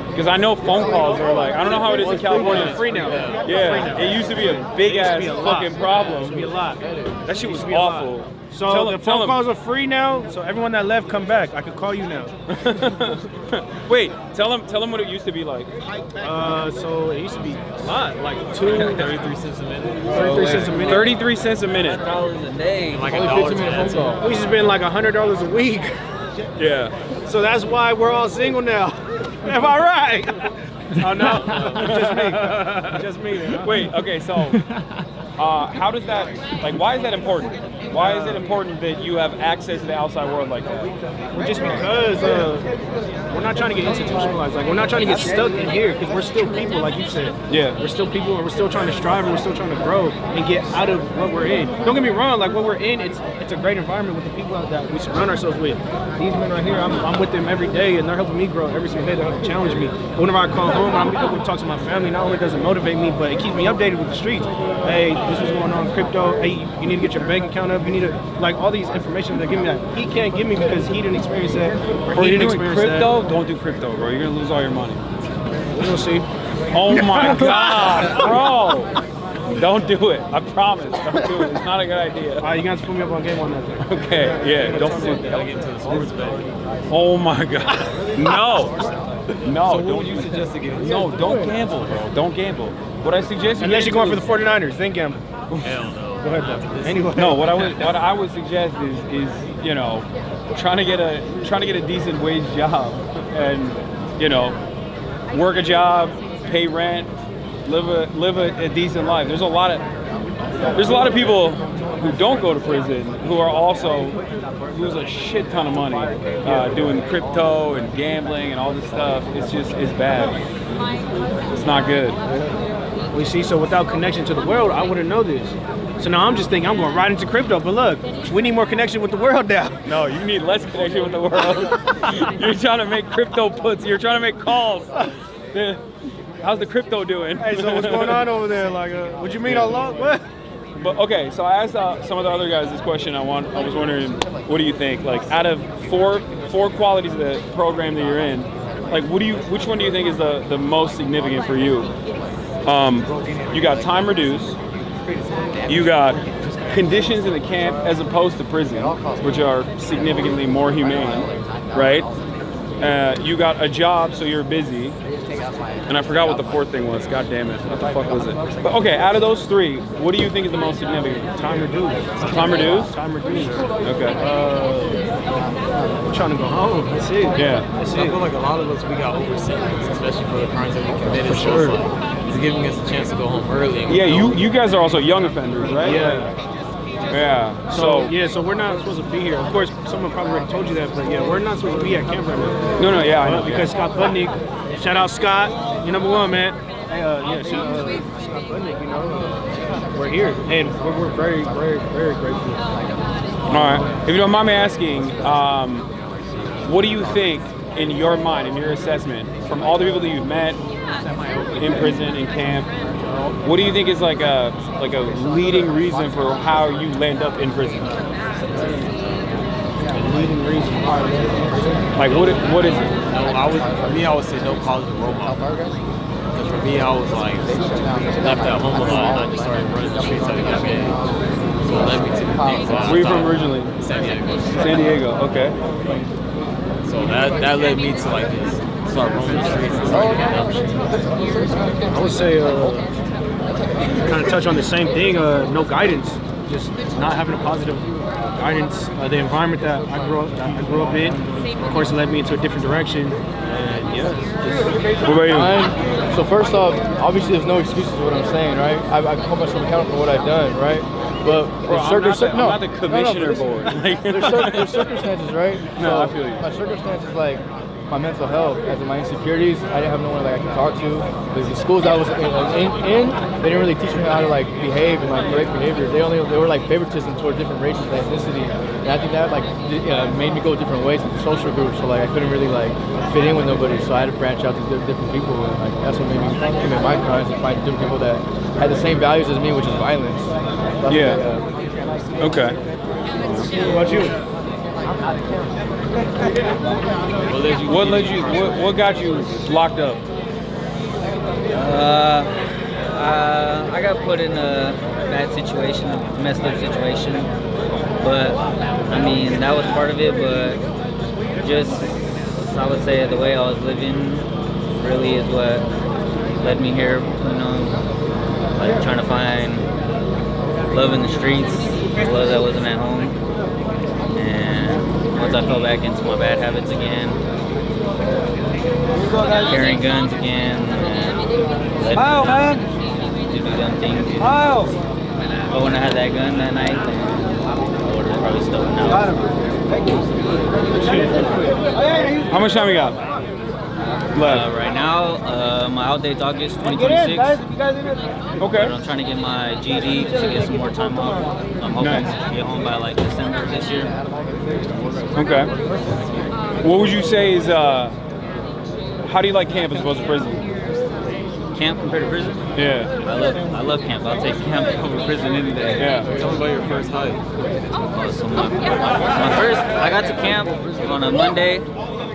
because I know phone calls are like I don't know how it is in California. It's free now. Yeah, it used to be a big ass fucking problem. It used to be a lot. That shit was awful. So the phone calls are free now. So everyone that left, come back. I could call you now. Wait, tell them what it used to be like. So it used to be a lot, like 33 cents a minute. 33 cents a minute. 33 cents a minute. $1 a day. Like a 15-minute phone call. We just been like $100 a week. Yeah. So that's why we're all single now. Am I right? Oh no, just me. Wait, okay, so how does that, like, why is that important? Why is it important that you have access to the outside world like that? Well, just because we're not trying to get institutionalized. Like, we're not trying to get stuck in here because we're still people, like you said. Yeah. We're still people and we're still trying to strive and we're still trying to grow and get out of what we're in. Don't get me wrong, like what we're in, it's a great environment with the people that we surround ourselves with. These men right here, I'm with them every day and they're helping me grow every single day. They're helping challenge me. Whenever I call home, I'm able to talk to my family. Not only does it motivate me, but it keeps me updated with the streets. Hey, this is going on in crypto. Hey, you need to get your bank account up. You need to, like, all these information they're giving me that he can't give me because he didn't experience that. Or he didn't experience crypto? that. Don't do crypto, bro. You're gonna lose all your money. We'll see. Oh my God, bro! Don't do it. I promise. Don't do it. It's not a good idea. All right, you got to put me up on game on that thing. Okay. Yeah. Don't do that. Gotta get into the sports betting. Oh my God. No. No. So what would you suggest to get into? No. Don't gamble, bro. Don't gamble. What I suggest. Unless you're going for the 49ers, then gamble. Hell no. Go ahead, though. Anyway. No. What I would suggest is trying to get a decent wage job and work a job, pay rent, live a decent life. There's a lot of people who don't go to prison who are also lose a shit ton of money doing crypto and gambling and all this stuff. It's bad. It's not good. We see, so without connection to the world, I wouldn't know this. So now I'm just thinking I'm going right into crypto, but look, we need more connection with the world now. No, you need less connection with the world. You're trying to make crypto puts. You're trying to make calls. How's the crypto doing? Hey, so what's going on over there? Like, what you mean Allah? What? But okay, so I asked some of the other guys this question. I was wondering, what do you think? Like, out of four qualities of the program that you're in, like, which one do you think is the most significant for you? You got time reduced. You got conditions in the camp as opposed to prison, which are significantly more humane, right? You got a job, so you're busy. And I forgot what the fourth thing was. God damn it. What the fuck was it? But okay, out of those three, what do you think is the most significant? Time reduced. Time reduced? Time reduced. Okay. I'm trying to go home. That's it. Yeah. I feel like a lot of us, we got oversentenced, especially for the crimes that we committed. For sure. So it's giving us a chance to go home early. And you guys are also young offenders, right? Yeah. Yeah. So we're not supposed to be here. Of course, someone probably already told you that, but yeah, we're not supposed to be at camp right now. No, yeah, I know. Because Scott Budnick Shout out Scott, you're number one, man. Hey, yeah, shout out Scott Budnick, you know. We're here, and we're very, very, very grateful. All right. If you don't mind me asking, what do you think, in your mind, in your assessment, from all the people that you've met in prison, in camp, what do you think is like a leading reason for how you land up in prison? Leading reason why we're in prison? Like what is it? For me, I would say no positive role model. Because for me, I was like left at home a lot, and I just started running the streets like a young age. So it led me to the things. Where are you from originally? San Diego. San Diego. Okay. So that led me to like this, start roaming the streets and start getting up shit. I would say kind of touch on the same thing, no guidance, just not having a positive guidance. The environment that I grew up in, of course, it led me into a different direction, and yeah. What about you? So first off, obviously there's no excuses for what I'm saying, right? I've hold myself accountable for what I've done, right? But I'm not the commissioner board. There's circumstances, right? No, I feel you. My circumstances, like my mental health, as in my insecurities, I didn't have no one that I could talk to. The schools I was in, they didn't really teach me how to like behave and like correct behavior. They were like favoritism towards different races and ethnicity, and I think that like made me go different ways with the social groups. So like I couldn't really like fit in with nobody, so I had to branch out to different people, and like that's what made me commit my crimes and find different people that had the same values as me, which is violence. Okay. What about you? What got you locked up? I got put in a bad situation, a messed up situation. But I mean, that was part of it. But just, I would say, the way I was living really is what led me here. You know, like trying to find love in the streets, love that wasn't at home. And once I fell back into my bad habits again, carrying guns again, and to do dumb things. But when I had that gun that night, I would have probably stolen out. How much time you got left? Right now, my out date's August 2026. Okay. But I'm trying to get my GED just to get some more time off. I'm hoping to get home by like December this year. Okay. What would you say is, how do you like camp as opposed to prison? Camp compared to prison? Yeah. I love camp. I'll take camp over prison any day. Yeah. Tell me about your first hike. So my first, I got to camp on a Monday.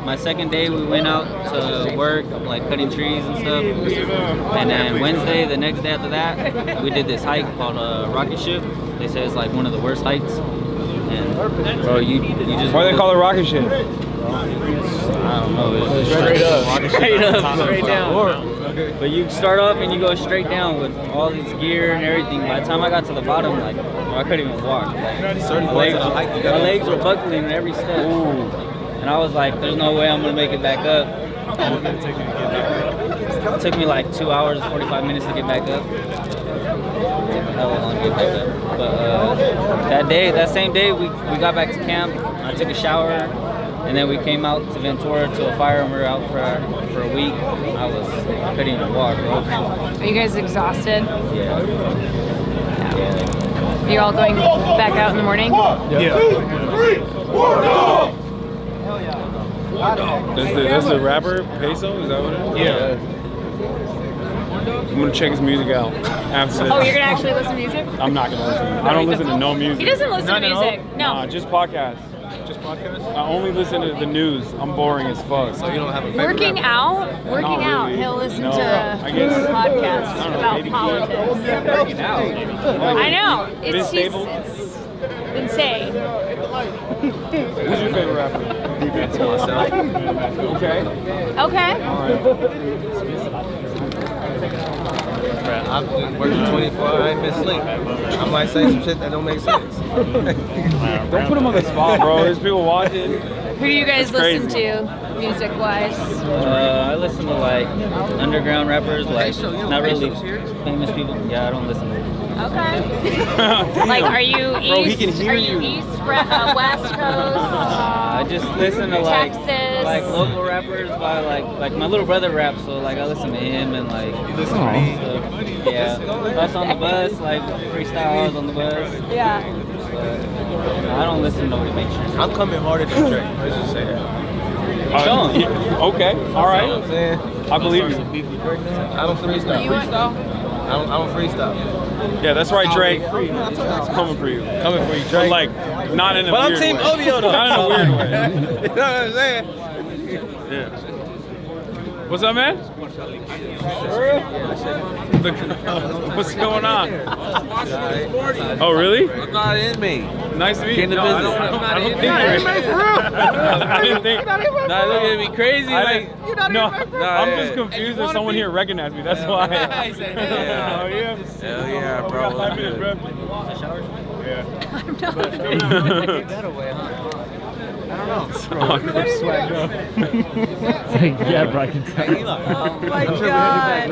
My second day, we went out to work, like cutting trees and stuff. And then Wednesday, the next day after that, we did this hike called Rocket Ship. They say it's like one of the worst hikes. And bro, you just. Why do they call it Rocket Ship? I don't know. It's straight up, straight down. But you start off and you go straight down with all this gear and everything. By the time I got to the bottom, like I couldn't even walk. Like, my legs were buckling in every step. Ooh. And I was like, there's no way I'm gonna make it back up. It took me like 2 hours and 45 minutes to get back up. That was long to get back up. But that same day, we got back to camp. I took a shower, and then we came out to Ventura to a fire, and we were out for a week. I couldn't even walk, bro. Are you guys exhausted? Yeah. Are you all going back out in the morning? That's the rapper Peso? Is that what it is? Yeah. I'm gonna check his music out after this. Oh, you're gonna actually listen to music? I'm not gonna listen. I don't listen to no music. He doesn't listen to music. No. Just podcasts. Just podcasts? I only listen to the news. I'm boring as fuck. So you don't have a favorite Working rapper? out, really. he'll listen No, to I guess- podcasts I don't know, about maybe politics. I know. Vince Staples? It's insane. Who's your favorite rapper? Okay. Okay. All right. I've been working 24 hours, I ain't been sleep. I might say some shit that don't make sense. Don't put him on the spot, bro. There's people watching. Who do you guys listen to, music-wise? I listen to like underground rappers, like not really famous people. Yeah, I don't listen to them. Okay. Like, are you east? Bro, he can hear are you east, west coast? I just listen to like Texas? like local rappers by like my little brother raps, so like I listen to him and like You listen to me? stuff. Yeah, that's on the bus, like freestyles on the bus. Yeah. But I don't listen to nobody make sure. I'm coming harder than Drake. Let's just say that. Okay, all right. You know what I'm saying? I believe you. I don't freestyle. I don't freestyle. Yeah, that's right, Drake. It's coming for you. Coming for you, But Drake. like, not in a But I'm weird Team way. OVO though. Not in a weird way. You know what I'm saying? Yeah. What's up, man? What's going on? Oh, really? I'm not an inmate. Nice to meet you. Came to No, visit. I don't think you're I didn't think. Nah, look at me crazy. I Like, didn't- no, I'm just confused if someone here recognized me. That's why. Yeah. Oh, yeah? Hell yeah, bro. We got 5 minutes, bro. Take that away, huh? I don't know. Swagged up. Yeah, bro, I can tell. Oh my god.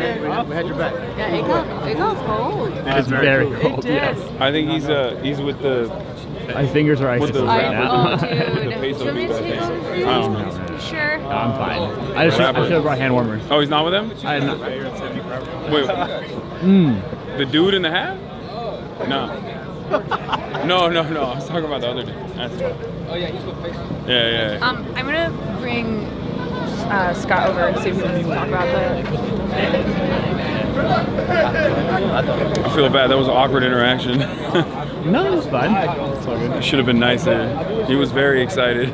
We had your back. Yeah, it got cold. It's very cold. It did. I think he's with the. My fingers are With icing the right now. Oh, dude. The Do peso you want me to beef, I take think. over for you? I don't know. Sure. No, I'm fine. I should have brought hand warmers. Oh, he's not with them? I had not. Wait. Mm. The dude in the hat? No. No. I was talking about the other dude. That's fine. Oh yeah, he's with Piers. Yeah. I'm gonna bring Scott over and see if we can talk about I feel bad. That was an awkward interaction. No, it was fine. It's all good. I should have been nicer. He was very excited.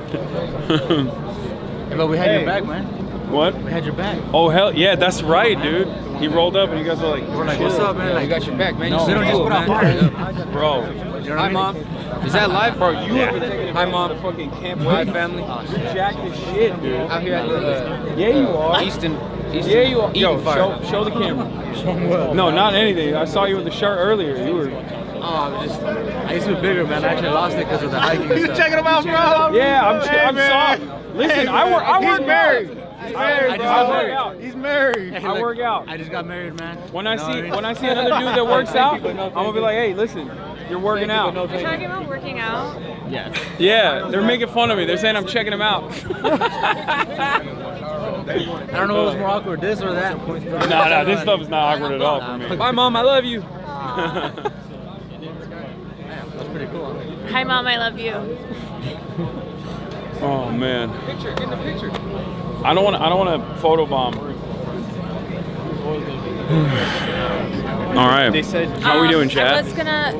But we had your back, man. What? We had your back. Oh hell yeah, that's right, dude. He rolled up and you guys were like, We're like, what's up, man? Like, You got your back, man. no, You we don't just put out fires. bro. You know what Hi, I mean? mom. Is that live? Bro, you have been taking Hi, it Mom. to the fucking camp. Hi, family. You jacked as shit, dude. Out here at the Yeah, you are. Easton Yeah, you are. Yo, Eaton Fire. show the camera. No, not anything. I saw you with the shirt earlier. You were. I used to be bigger, man. I actually lost it because of the hiking. You checking him out, bro? Yeah, I'm soft. Listen, I work He's married. He's married, I work bro. out. He's married. I work out. I just got married, man. When I You know what see mean? when I see another dude that works out, I'm gonna be like, hey, listen, you're working out. You're talking about working out? Yeah. Yeah, they're making fun of me. They're saying I'm checking them out. I don't know what was more awkward, this or that. Nah, this stuff is not awkward at all for me. Bye, Mom. I love you. That's pretty cool. Hi, Mom, I love you. Oh man, Picture. Get in the picture. I don't want to photobomb. All right. They said, how we doing, I Chad? was gonna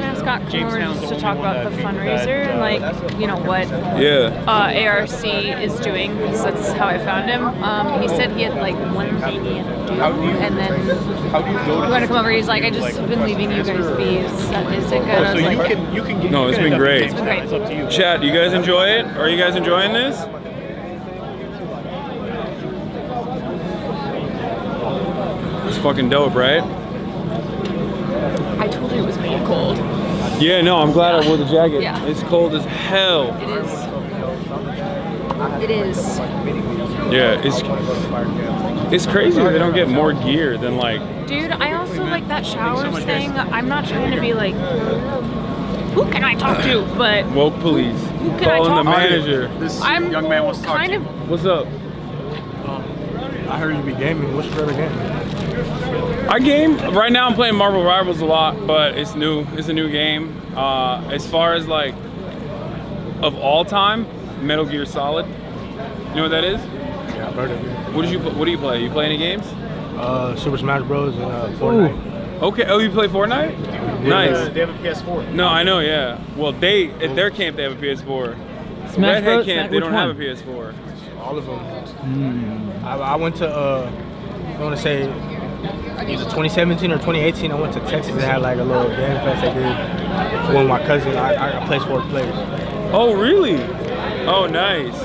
have Scott come over just to talk about the fundraiser and like, you know, what Yeah. ARC is doing, because that's how I found him. He said he had like one thing he had to do, and then we're gonna come over. He's like, I just have been leaving you guys be. Is it good? I was like, No, it's been great. It's been great. It's up to you. Chad, you guys enjoy it? Are you guys enjoying this? It's fucking dope, right? I told you it was gonna get cold. Yeah, no, I'm glad I wore the jacket. Yeah. It's cold as hell. It is. It is. Yeah, it's crazy that they don't get more gear than like. Dude, I also like that showers thing. I'm not trying to be like, who can I talk to? But Woke police. who can I Calling talk the to? manager. This I'm young man wants to talk kind to of. you. What's up? I heard you be gaming. What's your favorite game? I game right now. I'm playing Marvel Rivals a lot, but it's new. It's a new game. As far as like of all time, Metal Gear Solid. You know what that is? Yeah, I've heard of it. What do you play? You play any games? Super Smash Bros. And Fortnite. Okay. Oh, you play Fortnite? Nice. They have a PS4. No, I know. Yeah. Well, at their camp they have a PS4. Smash Redhead Bros? camp they Which don't one? have a PS4. All of them. I went to, I want to say, either 2017 or 2018, I went to Texas and had like a little game fest they did. One of my cousins, I play sports players. Oh, really? Oh, nice.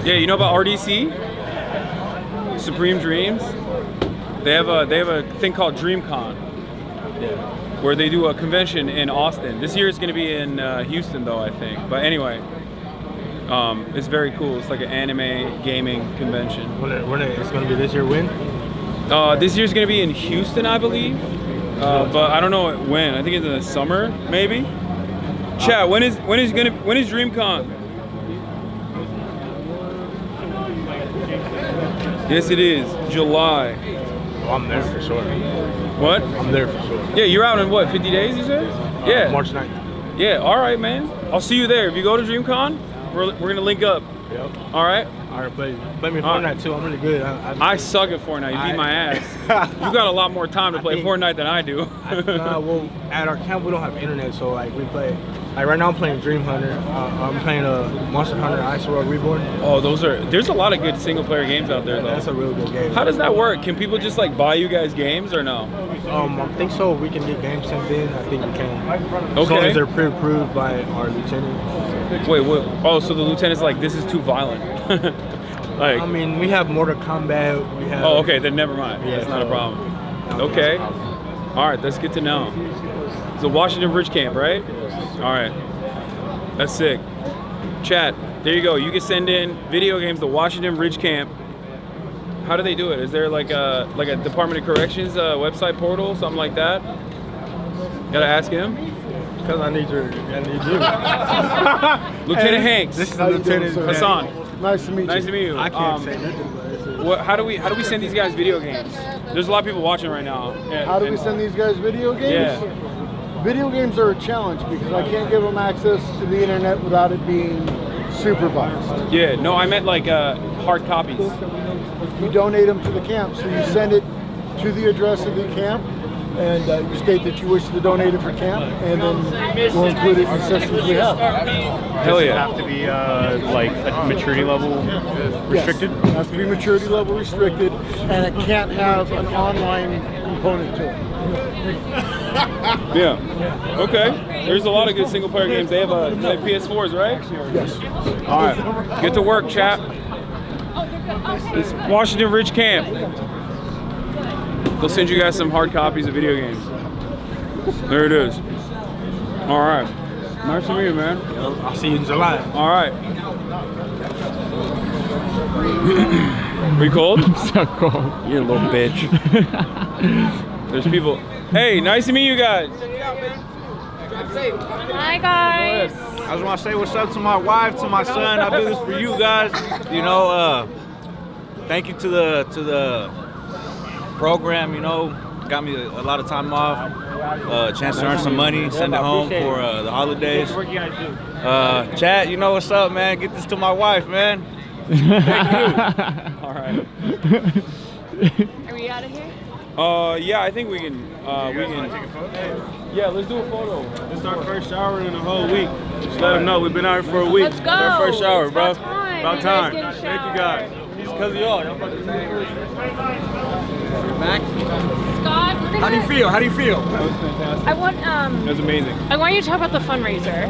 Yeah, you know about RDC? Supreme Dreams? They have a thing called DreamCon. Yeah. Where they do a convention in Austin. This year it's going to be in Houston though, I think. But anyway, it's very cool. It's like an anime gaming convention. When it's going to be this year, when? This year's going to be in Houston, I believe. But I don't know when. I think it's in the summer, maybe. Chat. When is DreamCon? Yes, it is. July. Oh, I'm there for sure. What? I'm there for sure. Yeah, you're out in what, 50 days, you said? Yeah. March 9th. Yeah, all right, man. I'll see you there. If you go to DreamCon, we're going to link up. Yep. All right? All right, play me Fortnite too. I'm really good. I suck at Fortnite. You beat my ass. You got a lot more time to play Fortnite than I do. Well, at our camp we don't have internet, so like we play. Like right now I'm playing Dream Hunter. I'm playing Monster Hunter Ice World Reborn. Oh, there's a lot of good single player games out there though. That's a really good game. How does that work? Can people just like buy you guys games or no? I think so. We can get games sent in. I think we can. Okay. As long as they're pre-approved by our lieutenant. Wait, what? Oh, so the lieutenant's like, this is too violent. Like, I mean, we have Mortal Kombat. We have. Oh, okay, then never mind. Yeah, That's not a problem. Okay. All right, that's good to know. So Washington Ridge Camp, right? All right. That's sick. Chat, there you go. You can send in video games to Washington Ridge Camp. How do they do it? Is there like a Department of Corrections website portal, something like that? Gotta ask him. Because I need you. Lieutenant Hanks. This is Lieutenant Hassan. Nice to meet you. Nice to meet you. I can't say nothing. How do we send these guys video games? There's a lot of people watching right now. How do we send these guys video games? Yeah. Video games are a challenge because I can't give them access to the internet without it being supervised. Yeah, no, I meant like hard copies. You donate them to the camp, so you send it to the address of the camp, and you state that you wish to donate it for camp, and then we'll include it in the systems we have. Hell yeah. Does it have to be like a maturity level restricted? Yes, it has to be maturity level restricted, and it can't have an online component to it. Yeah. Okay. There's a lot of good single player games. They have PS4s, right? Yes. All right. Get to work, chap. It's Washington Ridge Camp. They'll send you guys some hard copies of video games. There it is. All right. Nice to meet you, man. I'll see you in July. All right. Are you cold? I'm so cold. You little bitch. There's people. Hey, nice to meet you guys. Hi guys. I just want to say what's up to my wife, to my son. I do this for you guys. You know, thank you to the program. You know, got me a lot of time off, chance to earn some money, send it home for the holidays. Chad, you know what's up, man. Get this to my wife, man. Thank you. All right. Are we out of here? Yeah, I think we can. Take a photo? Yeah, let's do a photo. This is our first shower in a whole week. Just let them know we've been out here for a week. Let's go. It's our first shower, bro. About time. You guys get a Thank you guys. It's because of y'all. Y'all fucking Back. Scott, we're gonna... How do you feel? How do you feel? That was fantastic. I want That was amazing. I want you to talk about the fundraiser.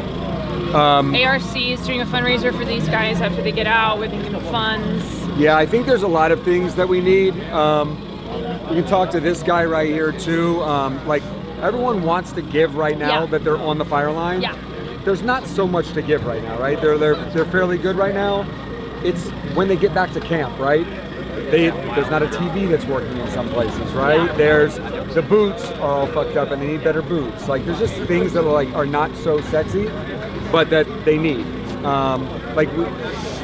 ARC is doing a fundraiser for these guys after they get out. We're thinking of funds. Yeah, I think there's a lot of things that we need. You can talk to this guy right here too. Like everyone wants to give right now that they're on the fire line. Yeah. There's not so much to give right now, right? They're fairly good right now. It's when they get back to camp, right? There's not a TV that's working in some places, right? There's the boots are all fucked up and they need better boots. Like there's just things that are not so sexy, but that they need.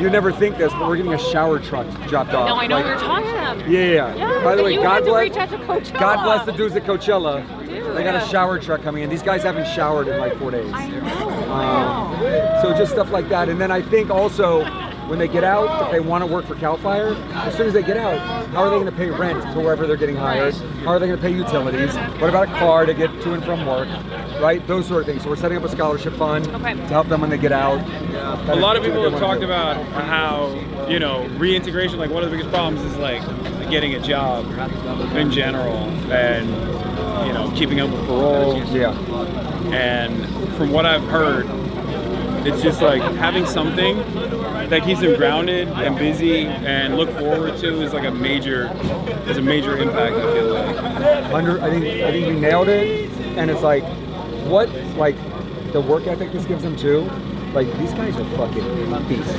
You never think this, but we're getting a shower truck dropped off. No, I know we were talking about. Yeah. By the way, God bless Coachella. God bless the dudes at Coachella. Dude. They got a shower truck coming in. These guys haven't showered in like 4 days. I know. So just stuff like that. And then I think also when they get out, if they want to work for CAL FIRE, as soon as they get out, how are they going to pay rent to wherever they're getting hired? How are they going to pay utilities? What about a car to get to and from work? Right? Those sort of things. So we're setting up a scholarship fund to help them when they get out. A lot of people have talked about how, reintegration, like one of the biggest problems is like getting a job in general and, keeping up with parole. Yeah. And from what I've heard, it's just like having something that keeps them grounded and busy and look forward to is like a major impact, I feel like. I think we nailed it. And it's like, the work ethic this gives them too. Like these guys are fucking beasts,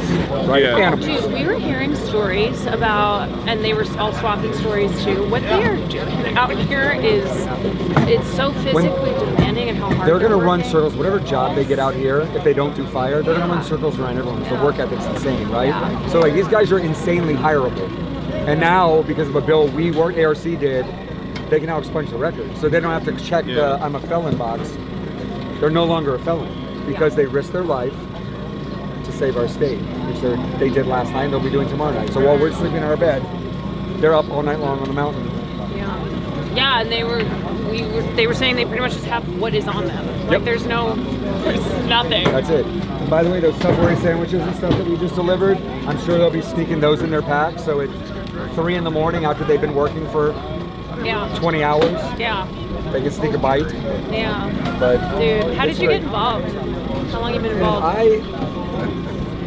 right? Yeah. Animals. Dude, we were hearing stories about, and they were all swapping stories too. What they are doing out here it's so physically demanding and how hard They're gonna run working. circles, whatever job they get out here, if they don't do fire, they're gonna run circles around everyone. The work ethic's insane, right? So like these guys are insanely hireable. And now, because of a bill ARC did, they can now expunge the record. So they don't have to check the I'm a felon box. They're no longer a felon because they risked their life to save our state, which they did last night and they'll be doing tomorrow night. So while we're sleeping in our bed, they're up all night long on the mountain. Yeah, and they were saying they pretty much just have what is on them. Like there's nothing. That's it. And by the way, those Subway sandwiches and stuff that we just delivered, I'm sure they'll be sneaking those in their pack. So at 3 in the morning after they've been working for 20 hours, they can sneak a bite. Yeah. But dude, how did you get involved? How long have you been involved?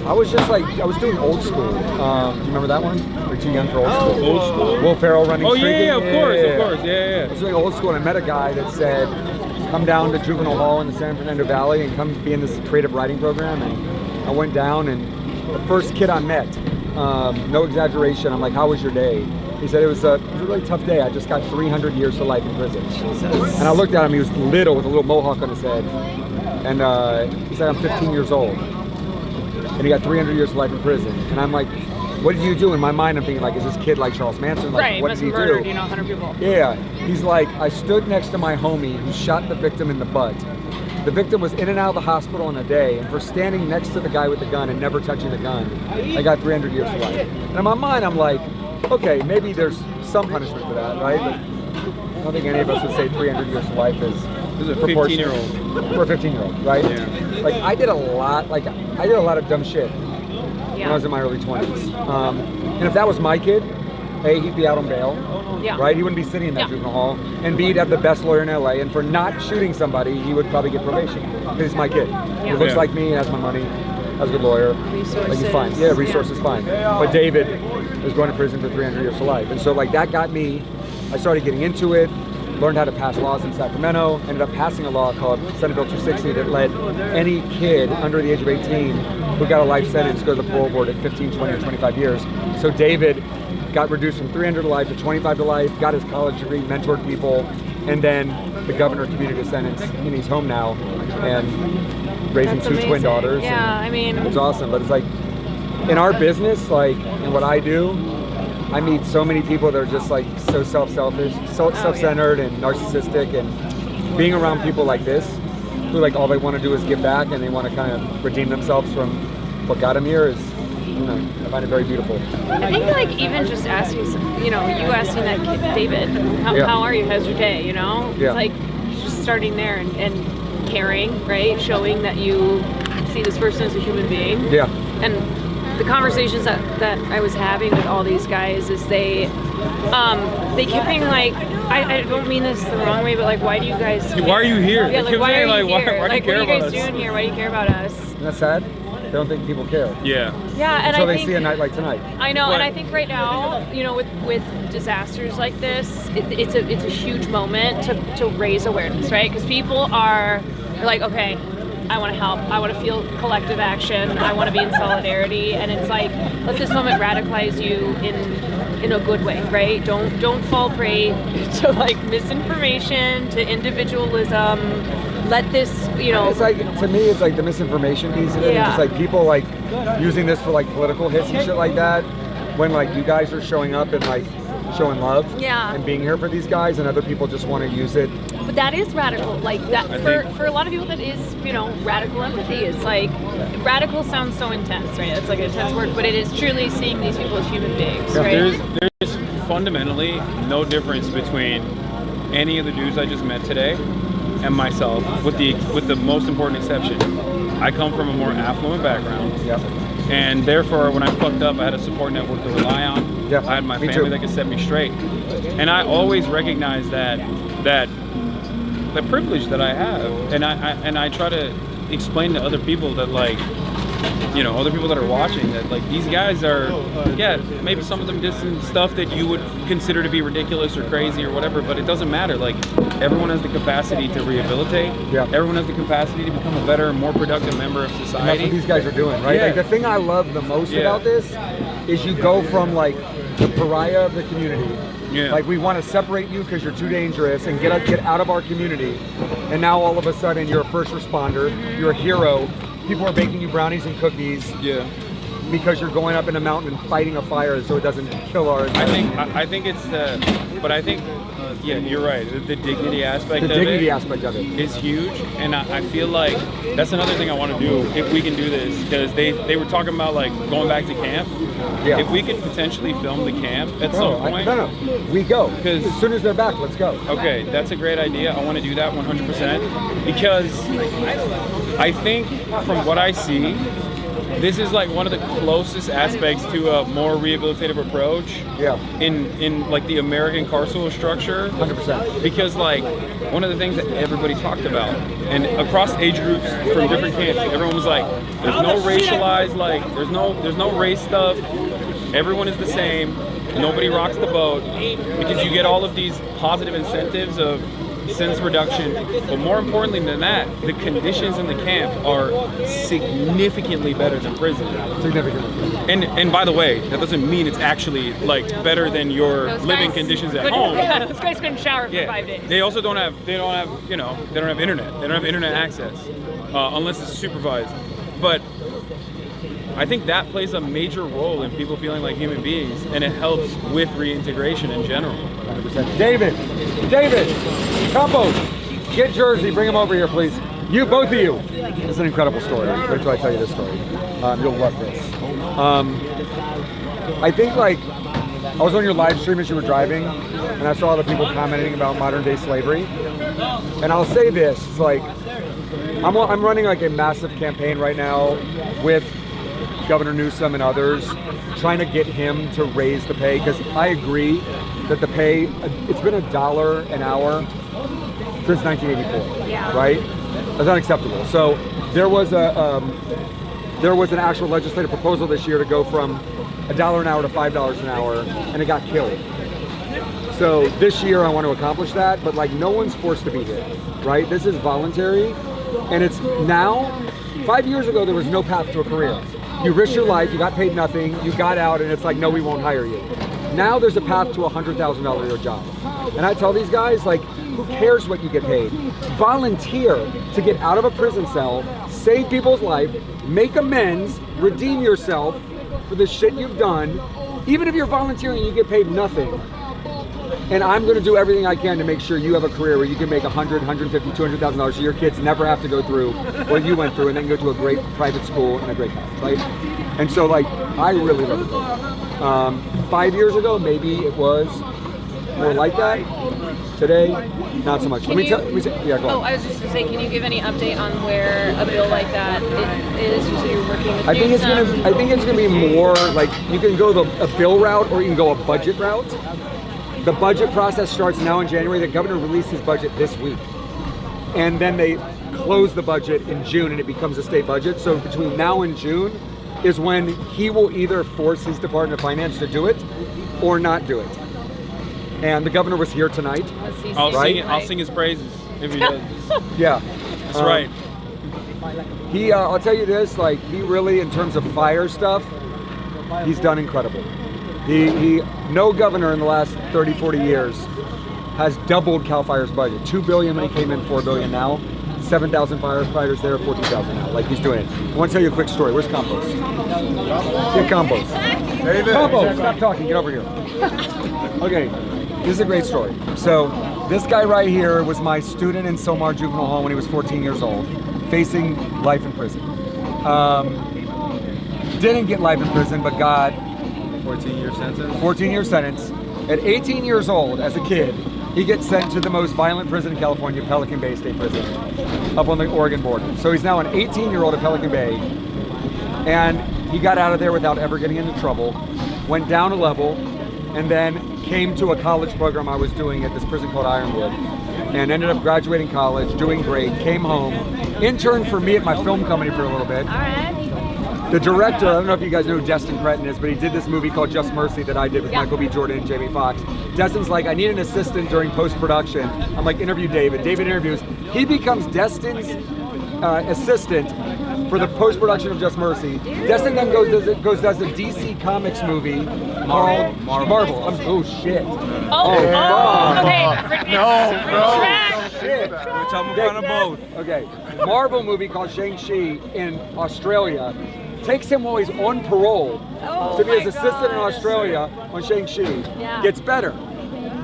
I was just like, I was doing Old School. Do you remember that one? We're too young for Old School. Old School? Will Ferrell running streaking. Of course. I was doing Old School and I met a guy that said, come down to Juvenile Hall in the San Fernando Valley and come be in this creative writing program. And I went down and the first kid I met, no exaggeration, I'm like, how was your day? He said it was a really tough day. I just got 300 years to life in prison. And I looked at him, he was little with a little mohawk on his head. And he said, I'm 15 years old. And he got 300 years to life in prison. And I'm like, what did you do? In my mind, I'm thinking like, is this kid like Charles Manson? Like, right, what must did he have murdered, do? 100 people. Yeah, he's like, I stood next to my homie who shot the victim in the butt. The victim was in and out of the hospital in a day, and for standing next to the guy with the gun and never touching the gun, I got 300 years to life. And in my mind, I'm like, okay, maybe there's some punishment for that, right? But I don't think any of us would say 300 years to life is This is a proportionate 15-year-old. for a 15-year-old, right? Yeah. Like I did a lot of dumb shit when I was in my early 20s. And if that was my kid, A, he'd be out on bail, right? He wouldn't be sitting in that juvenile hall. And B, he'd have the best lawyer in LA. And for not shooting somebody, he would probably get probation. Because he's my kid. He looks like me, has my money, has a good lawyer. Resources. Like he's fine. Yeah, resources fine. But David is going to prison for 300 years to life. And so like that got me, I started getting into it, learned how to pass laws in Sacramento, ended up passing a law called Senate Bill 260 that let any kid under the age of 18 who got a life sentence go to the parole board at 15, 20, or 25 years. So David got reduced from 300 to life to 25 to life, got his college degree, mentored people, and then the governor commuted his sentence, and he's home now, and raising two twin daughters. Yeah, I mean, it's awesome. But it's like, in our business, like, in what I do, I meet so many people that are just like so self-selfish, self-centered and narcissistic, and being around people like this, who like all they want to do is give back and they want to kind of redeem themselves from what got them here is, you know, I find it very beautiful. I think like even just asking, you asking that kid, David, how are you? How's your day? You know, it's like just starting there and caring, right? Showing that you see this person as a human being. Yeah. And the conversations that I was having with all these guys is they kept being like, I don't mean this the wrong way, but like, why do you guys care? Why are you here? Yeah, like, why are you here? Why do you care what are you about guys us? doing here? Why do you care about us? Isn't that sad? They don't think people care. Yeah. Yeah, and until I they think see a night like tonight. I know, and I think right now, with disasters like this, it's a huge moment to raise awareness, right? Because people are like, okay, I want to help. I want to feel collective action. I want to be in solidarity, and it's like, let this moment radicalize you in a good way, right? Don't fall prey to like misinformation, to individualism. Let this, It's like, to me, it's like the misinformation piece of it. Yeah. It's like people like using this for like political hits and shit like that. When like you guys are showing up and like showing love and being here for these guys, and other people just want to use it. But that is radical, like that for a lot of people. That is, radical empathy. It's like radical sounds so intense, right? It's like an intense word, but it is truly seeing these people as human beings, right? There's fundamentally no difference between any of the dudes I just met today and myself, with the most important exception. I come from a more affluent background. Yep. And therefore, when I fucked up, I had a support network to rely on. Yep. I had my Me family too. that could set me straight. And I always recognize that the privilege that I have, and I try to explain to other people that, like, other people that are watching, that like these guys are, maybe some of them did some stuff that you would consider to be ridiculous or crazy or whatever, but it doesn't matter. Like, everyone has the capacity to rehabilitate. Yeah. Everyone has the capacity to become a better, more productive member of society. And that's what these guys are doing, right? Yeah. Like the thing I love the most about this is you go from like the pariah of the community. Yeah. Like, we want to separate you because you're too dangerous and get out of our community. And now all of a sudden you're a first responder, you're a hero. People are baking you brownies and cookies. Yeah. because you're going up in a mountain and fighting a fire so it doesn't kill our. I think it's but I think yeah, you're right. The dignity aspect The dignity aspect of it is huge, and I feel like that's another thing I want to do if we can do this, because they were talking about like going back to camp. Yeah. If we could potentially film the camp at some point. No, we go. Because as soon as they're back, let's go. Okay, that's a great idea. I want to do that 100% because I think from what I see, this is like one of the closest aspects to a more rehabilitative approach. Yeah. In like the American carceral structure. 100%. Because like one of the things that everybody talked about, and across age groups from different camps, everyone was like, there's no racialized, like there's no race stuff. Everyone is the same. Nobody rocks the boat, because you get all of these positive incentives of sentence reduction, but more importantly than that, the conditions in the camp are significantly better than prison. Significantly. And by the way, that doesn't mean it's actually like better than your living conditions at home. Yeah, those guys couldn't shower for 5 days. They also don't have internet. They don't have internet access unless it's supervised. But I think that plays a major role in people feeling like human beings, and it helps with reintegration in general. 100%. David, Campos, get Jersey, bring him over here, please. You, both of you. This is an incredible story. Wait till I tell you this story. You'll love this. I think like, I was on your live stream as you were driving, and I saw other people commenting about modern day slavery. And I'll say this, it's like, I'm running like a massive campaign right now with Governor Newsom and others, trying to get him to raise the pay, because I agree that the pay, it's been $1 an hour since 1984, right? That's unacceptable. So there was an actual legislative proposal this year to go from $1 an hour to $5 an hour, and it got killed. So this year I want to accomplish that, but like no one's forced to be here, right? This is voluntary, and it's now. 5 years ago there was no path to a career. You risked your life, you got paid nothing, you got out, and it's like, no, we won't hire you. Now there's a path to a $100,000 a year job. And I tell these guys, like, who cares what you get paid? Volunteer to get out of a prison cell, save people's life, make amends, redeem yourself for the shit you've done. Even if you're volunteering, you get paid nothing. And I'm going to do everything I can to make sure you have a career where you can make $100,000, $150,000, $200,000 so your kids never have to go through what you went through, and then go to a great private school and a great college, right? And so, like, I really love it. 5 years ago, maybe it was more like that. Today, not so much. Let me say, yeah, go on. I was just going to say, can you give any update on where a bill like that is? You said you're working with I think it's gonna be more like, you can go a bill route or you can go a budget route. The budget process starts now in January. The governor released his budget this week. And then they close the budget in June and it becomes a state budget. So between now and June is when he will either force his Department of Finance to do it or not do it. And the governor was here tonight. I'll sing his praises if he does. Yeah. That's right. He, I'll tell you this, like, he really, in terms of fire stuff, he's done incredible. No governor in the last 30, 40 years has doubled CAL FIRE's budget. $2 billion when he came in, $4 billion now. 7,000 firefighters there, 14,000 now. Like, he's doing it. I want to tell you a quick story. Where's Campos? Get Campos. Campos, stop talking. Get over here. Okay, this is a great story. So, this guy right here was my student in Somar Juvenile Hall when he was 14 years old, facing life in prison. Didn't get life in prison, but got 14-year sentence. 14-year sentence. At 18 years old, as a kid, he gets sent to the most violent prison in California, Pelican Bay State Prison, up on the Oregon border. So he's now an 18-year-old at Pelican Bay, and he got out of there without ever getting into trouble, went down a level, and then came to a college program I was doing at this prison called Ironwood, and ended up graduating college, doing great, came home, interned for me at my film company for a little bit. The director, I don't know if you guys know who Destin Cretton is, but he did this movie called Just Mercy that I did with Michael B. Jordan and Jamie Foxx. Destin's like, I need an assistant during post-production. I'm like, interview David. David interviews. He becomes Destin's assistant for the post-production of Just Mercy. Destin then does a DC Comics movie called Marvel. Oh, shit. Okay. No, bro. Shit. We're talking about both. Okay. Marvel movie called Shang-Chi in Australia. takes him while he's on parole to be my his assistant in gosh. Australia on Shang-Chi. Yeah. Gets better.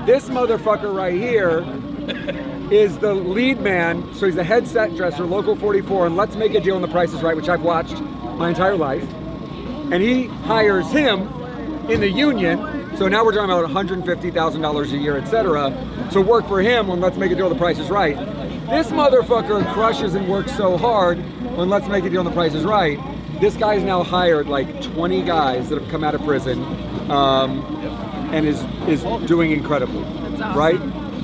This motherfucker right here is the lead man, so he's the head set dresser, Local 44, and Let's Make a Deal on The Price is Right, which I've watched my entire life. And he hires him in the union, so now we're talking about $150,000 a year, etc. to work for him on Let's Make a Deal on The Price is Right. This motherfucker crushes and works so hard on Let's Make a Deal on The Price is Right. This guy's now hired like 20 guys that have come out of prison and is doing incredibly, right?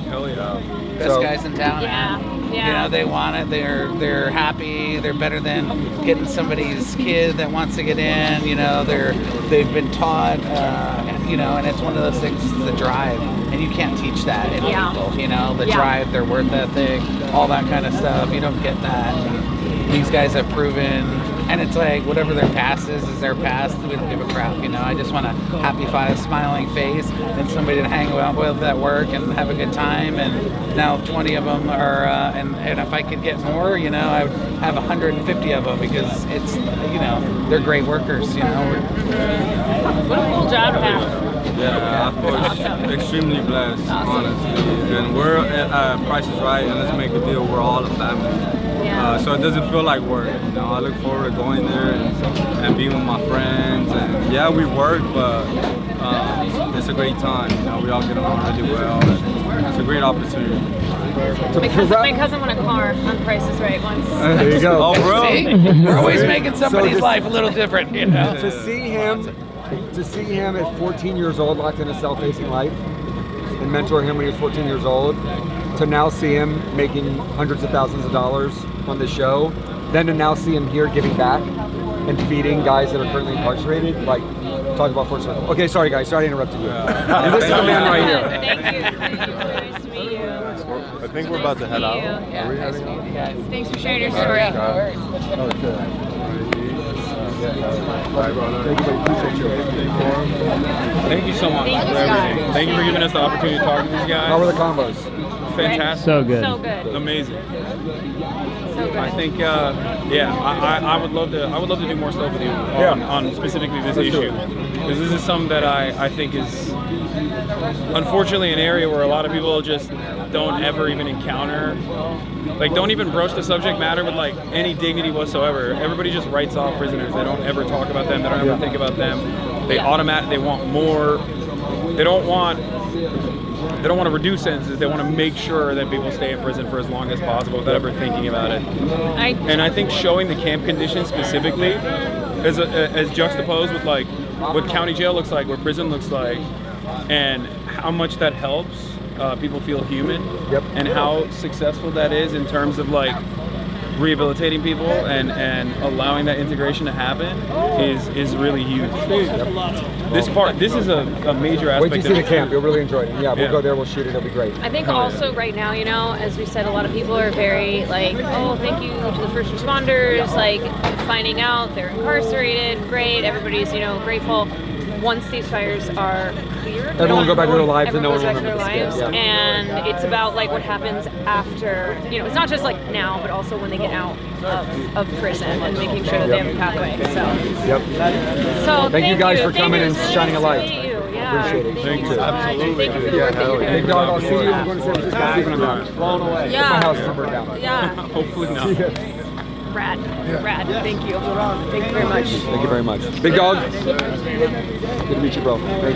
Hell yeah. Best guys in town. Yeah. You know, they want it. They're happy. They're better than getting somebody's kid that wants to get in. You know, they've been taught. You know, and it's one of those things. The drive, and you can't teach that in people. You know, the drive, their work ethic, all that kind of stuff. You don't get that. These guys have proven. And it's like, whatever their past is their past. We don't give a crap, you know. I just want a happy, smiling face and somebody to hang out with at work and have a good time. And now 20 of them are, and if I could get more, you know, I would have 150 of them because it's, you know, they're great workers, you know. What a cool job to have. Yeah, I feel extremely blessed, honestly. And we're at Price is Right, and Let's Make a Deal. We're all a family. So it doesn't feel like work. You know, I look forward to going there and being with my friends. And yeah, we work, but it's a great time. You know, we all get along really well. And it's a great opportunity. My cousin won a car on Price is Right once. There you go. Oh, bro. See? We're always making somebody's life a little different, you know. To see him at 14 years old, locked in a cell facing life, and mentor him when he was 14 years old, to now see him making hundreds of thousands of dollars on the show, then to now see him here giving back and feeding guys that are currently incarcerated, like, talk about full circle. Okay, sorry guys, sorry I interrupted you. And this is the man right here. Thank you. Nice to meet you. I think we're about to head out. Yeah, Are we nice heading to out? meet you guys. Thanks for sharing your story. Thank you so much Thank you, for everything. Scott. Thank you for giving us the opportunity to talk to these guys. How were the combos? Fantastic. So good. So good. Amazing. So good. I think, I would love to do more stuff with you on specifically this issue, because this is something that I think is unfortunately an area where a lot of people just don't ever even encounter, like don't even broach the subject matter with like any dignity whatsoever. Everybody just writes off prisoners. They don't ever talk about them. They don't ever think about them. They they want more. They don't want to reduce sentences. They want to make sure that people stay in prison for as long as possible without ever thinking about it. And I think showing the camp conditions specifically, as juxtaposed with like what county jail looks like, what prison looks like, and how much that helps people feel human, and how successful that is in terms of like rehabilitating people and allowing that integration to happen is really huge. This is a major aspect. Wait till you see the camp, you'll really enjoy it. Yeah, we'll go there, we'll shoot it, it'll be great. I think also right now, you know, as we said, a lot of people are very like, oh, thank you to the first responders, like finding out they're incarcerated, great, everybody's, you know, grateful. Once these fires are cleared, Everyone go back to their lives and no everyone one goes back to their lives. And it's about like what happens after, you know, it's not just like now, but also when they get out of prison and making sure that they have a pathway. So Thank you guys for coming and It's shining a light. nice to meet you. Yeah. Appreciate it. Thank you so much. Thank you for the work that you're doing. Big dog, I'll see you. I'm going to San Francisco. See when I'm done. Blown away. Yeah. My house is burned down. Yeah. Hopefully not. Rad. Rad. Thank you. Thank you very much. Thank you very much. Big dog. Good to meet you, bro. Thank you.